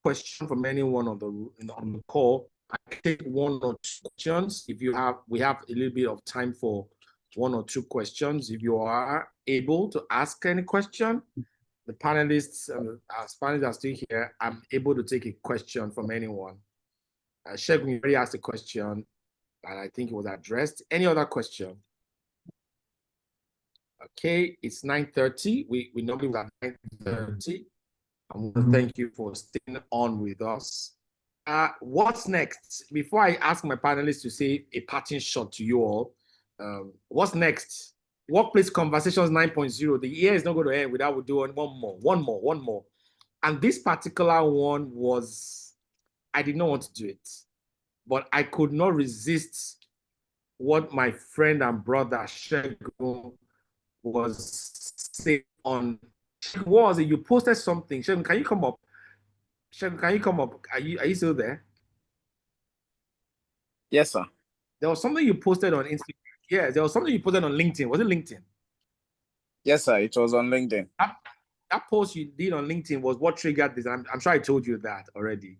Question from anyone on the call. I can take one or two questions. If you have, we have a little bit of time for one or two questions. If you are able to ask any question, the panelists, as panelists are still here, I'm able to take a question from anyone. Shegun, you already asked a question, and I think it was addressed. Any other question? Okay, it's 9:30. We normally was at 9:30. I want to thank you for staying on with us. What's next? Before I ask my panelists to say a parting shot to you all, what's next? Workplace Conversations 9.0. The year is not going to end without we doing one more. And this particular one was, I did not want to do it, but I could not resist what my friend and brother Shegun was saying on. Was it you posted something? Shegun, can you come up? Shegun, can you come up? Are you still there? Yes, sir. There was something you posted on Instagram. Yeah, there was something you posted on LinkedIn. Was it LinkedIn? Yes, sir. It was on LinkedIn. That post you did on LinkedIn was what triggered this. I'm sure I told you that already.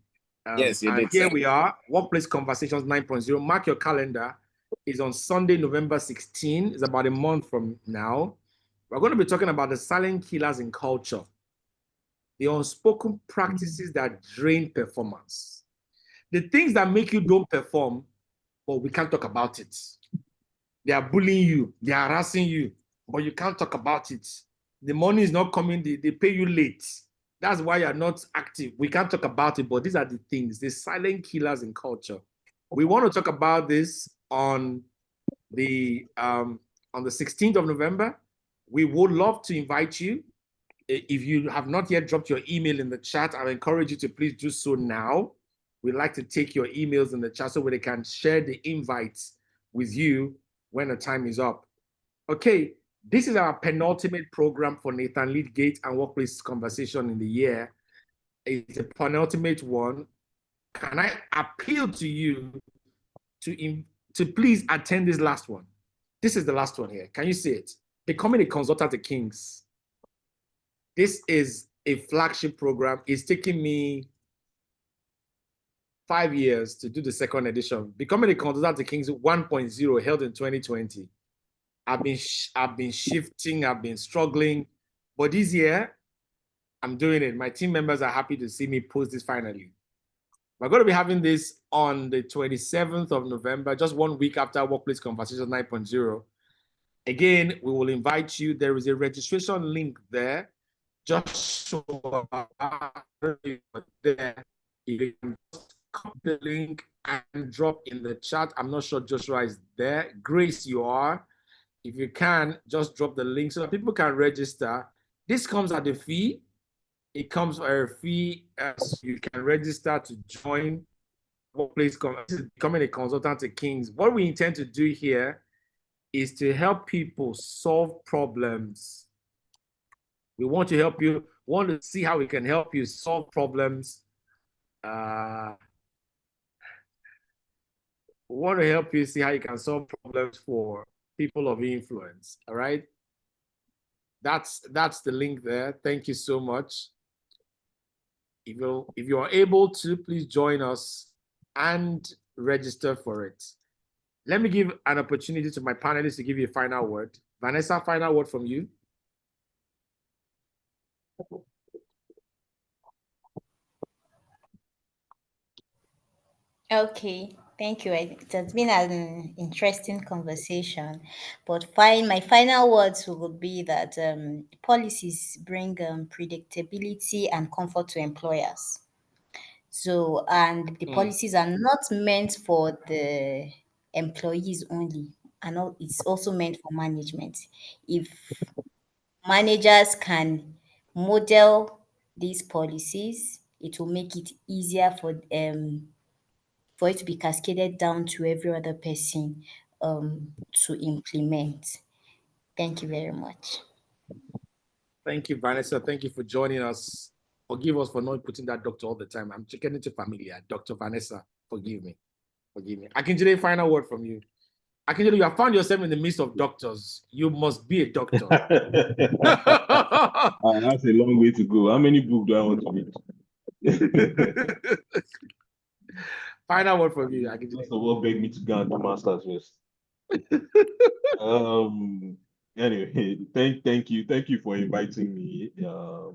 Yes, you did. Here we are, Workplace Conversations 9.0. Mark your calendar. It's on Sunday, November 16. It's about a month from now. We're going to be talking about the silent killers in culture, the unspoken practices that drain performance, the things that make you don't perform, but we can't talk about it. They are bullying you, they are harassing you, but you can't talk about it. The money is not coming, they pay you late. That's why you're not active. We can't talk about it, but these are the things, the silent killers in culture. We want to talk about this on the 16th of November. We would love to invite you. If you have not yet dropped your email in the chat, I encourage you to please do so now. We'd like to take your emails in the chat so they can share the invites with you when the time is up. Okay, this is our penultimate program for Nathan Leadgate and Workplace Conversation in the year. It's a penultimate one. Can I appeal to you to please attend this last one? This is the last one here. Can you see it? Becoming a Consultant to Kings. This is a flagship program. It's taken me 5 years to do the second edition. Becoming a Consultant to Kings 1.0 held in 2020. I've been shifting, I've been struggling, but this year I'm doing it. My team members are happy to see me post this finally. We're going to be having this on the 27th of November, just 1 week after Workplace Conversations 9.0. Again, we will invite you. There is a registration link there. Just show there. You can just copy the link and drop in the chat. I'm not sure Joshua is there. Grace, you are. If you can, just drop the link so that people can register. This comes at a fee. It comes at a fee, so you can register to join Workplace. This is becoming a consultant to Kings. What we intend to do here is to help people solve problems. We want to help you, want to see how we can help you solve problems. We want to help you see how you can solve problems for people of influence, all right? That's the link there. Thank you so much. If you are able to, please join us and register for it. Let me give an opportunity to my panelists to give you a final word. Vanessa, final word from you. Okay, thank you. It has been an interesting conversation, but my final words would be that policies bring predictability and comfort to employers. So, and the policies are not meant for the employees only, and it's also meant for management. If managers can model these policies, it will make it easier for it to be cascaded down to every other person to implement. Thank you very much. Thank you, Vanessa. Thank you for joining us. Forgive us for not putting that doctor all the time. I'm getting too familiar. Dr. Vanessa, forgive me. Forgive me. Akinjide, final word from you. Akinjide, you have found yourself in the midst of doctors. You must be a doctor. That's a long way to go. How many books do I want to read? Final word from you, Akinjide. First of all, beg me to go and do masters first. Anyway, thank you for inviting me to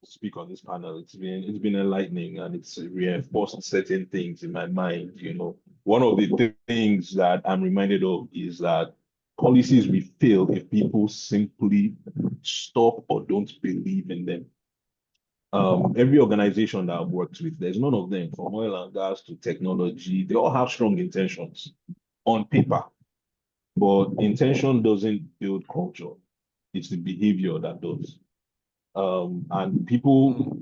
speak on this panel. It's been enlightening, and it's reinforced certain things in my mind. You know, one of the things that I'm reminded of is that policies will fail if people simply stop or don't believe in them. Every organization that I've worked with, there's none of them, from oil and gas to technology, they all have strong intentions on paper. But intention doesn't build culture. It's the behavior that does. And people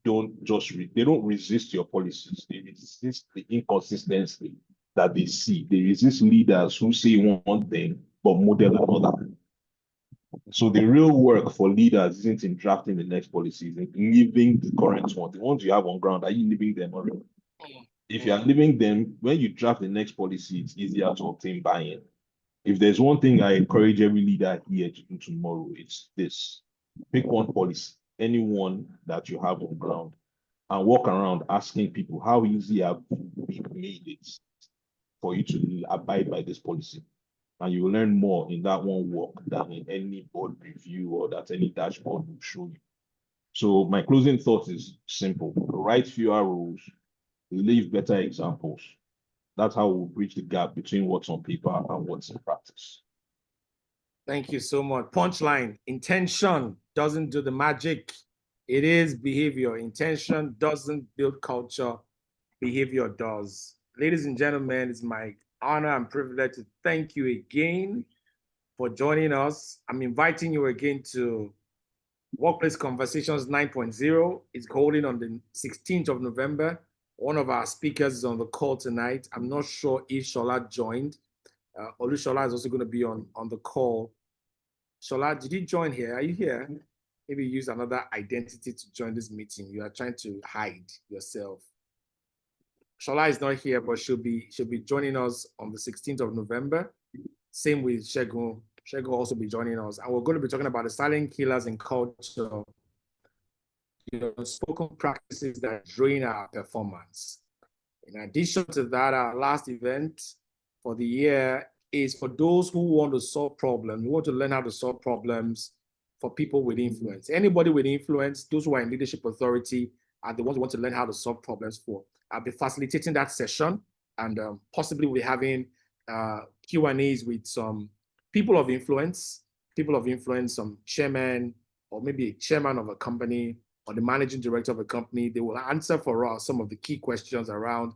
don't just, they don't resist your policies. They resist the inconsistency that they see. They resist leaders who say one thing, but model another. So the real work for leaders isn't in drafting the next policies, in living the current one. The ones you have on ground, are you living them already? If you are living them, when you draft the next policy, it's easier to obtain buy-in. If there's one thing I encourage every leader here to do tomorrow, it's this. Pick one policy, anyone that you have on ground, and walk around asking people, how easy have we made it for you to abide by this policy? And you will learn more in that one walk than in any board review or that any dashboard will show you. So my closing thought is simple. Write fewer rules, leave better examples. That's how we'll bridge the gap between what's on paper and what's in practice. Thank you so much. Punchline: intention doesn't do the magic. It is behavior. Intention doesn't build culture. Behavior does. Ladies and gentlemen, it's my honor and privilege to thank you again for joining us. I'm inviting you again to Workplace Conversations 9.0. It's holding on the 16th of November. One of our speakers is on the call tonight. I'm not sure if Shola joined. Olushola is also going to be on the call. Shola, did you join here? Are you here? Maybe use another identity to join this meeting. You are trying to hide yourself. Shola is not here, but she'll be joining us on the 16th of November. Same with Shegun. Shegun will also be joining us. And we're going to be talking about the silent killers in culture, spoken practices that drain our performance. In addition to that, our last event for the year is for those who want to solve problems. We want to learn how to solve problems for people with influence. Anybody with influence, those who are in leadership authority, are the ones who want to learn how to solve problems for. I'll be facilitating that session, and possibly we're having Q&As with some people of influence, some chairman, or maybe a chairman of a company, or the managing director of a company. They will answer for us some of the key questions around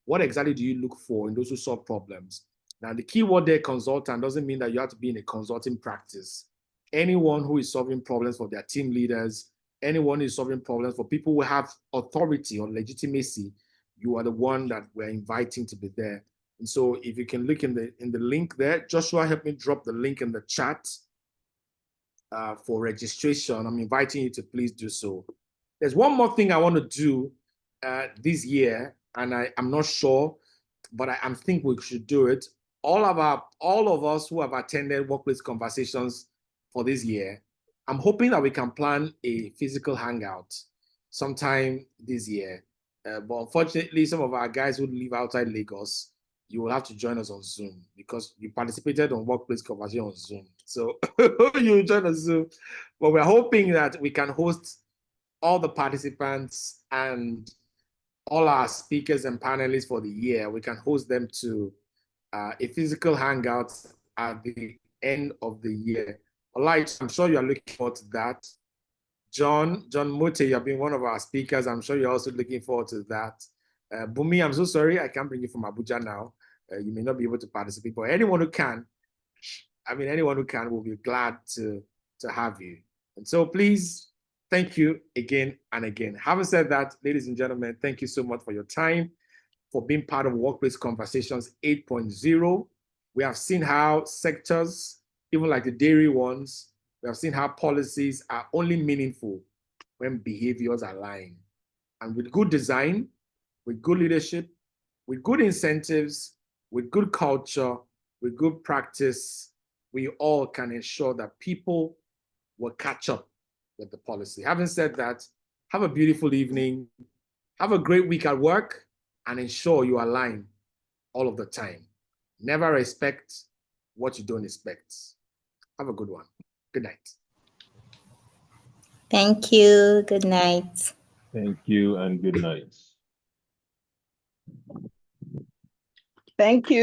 what exactly do you look for in those who solve problems. Now, the key word there, consultant, doesn't mean that you have to be in a consulting practice. Anyone who is solving problems for their team leaders, anyone who is solving problems for people who have authority or legitimacy, you are the one that we're inviting to be there. And so if you can look in the link there, Joshua, help me drop the link in the chat for registration. I'm inviting you to please do so. There's one more thing I want to do this year, and I'm not sure, but I think we should do it. All of us who have attended workplace conversations for this year, I'm hoping that we can plan a physical hangout sometime this year. But unfortunately, some of our guys who live outside Lagos, you will have to join us on Zoom because you participated on workplace conversation on Zoom. So you join us Zoom. But we're hoping that we can host all the participants and all our speakers and panelists for the year. We can host them to a physical hangout at the end of the year. All right, I'm sure you're looking forward to that. John Mote, you've been one of our speakers. I'm sure you're also looking forward to that. Bumi, I'm so sorry I can't bring you from Abuja now. You may not be able to participate, but anyone who can, will be glad to have you. And so please, thank you again and again. Having said that, ladies and gentlemen, thank you so much for your time, for being part of Workplace Conversations 8.0. We have seen how sectors, even like the dairy ones, we have seen how policies are only meaningful when behaviors align. And with good design, with good leadership, with good incentives, with good culture, with good practice, we all can ensure that people will catch up with the policy. Having said that, have a beautiful evening, have a great week at work, and ensure you align all of the time. Never expect what you don't expect. Have a good one. Good night. Thank you. Good night. Thank you and good night. Thank you.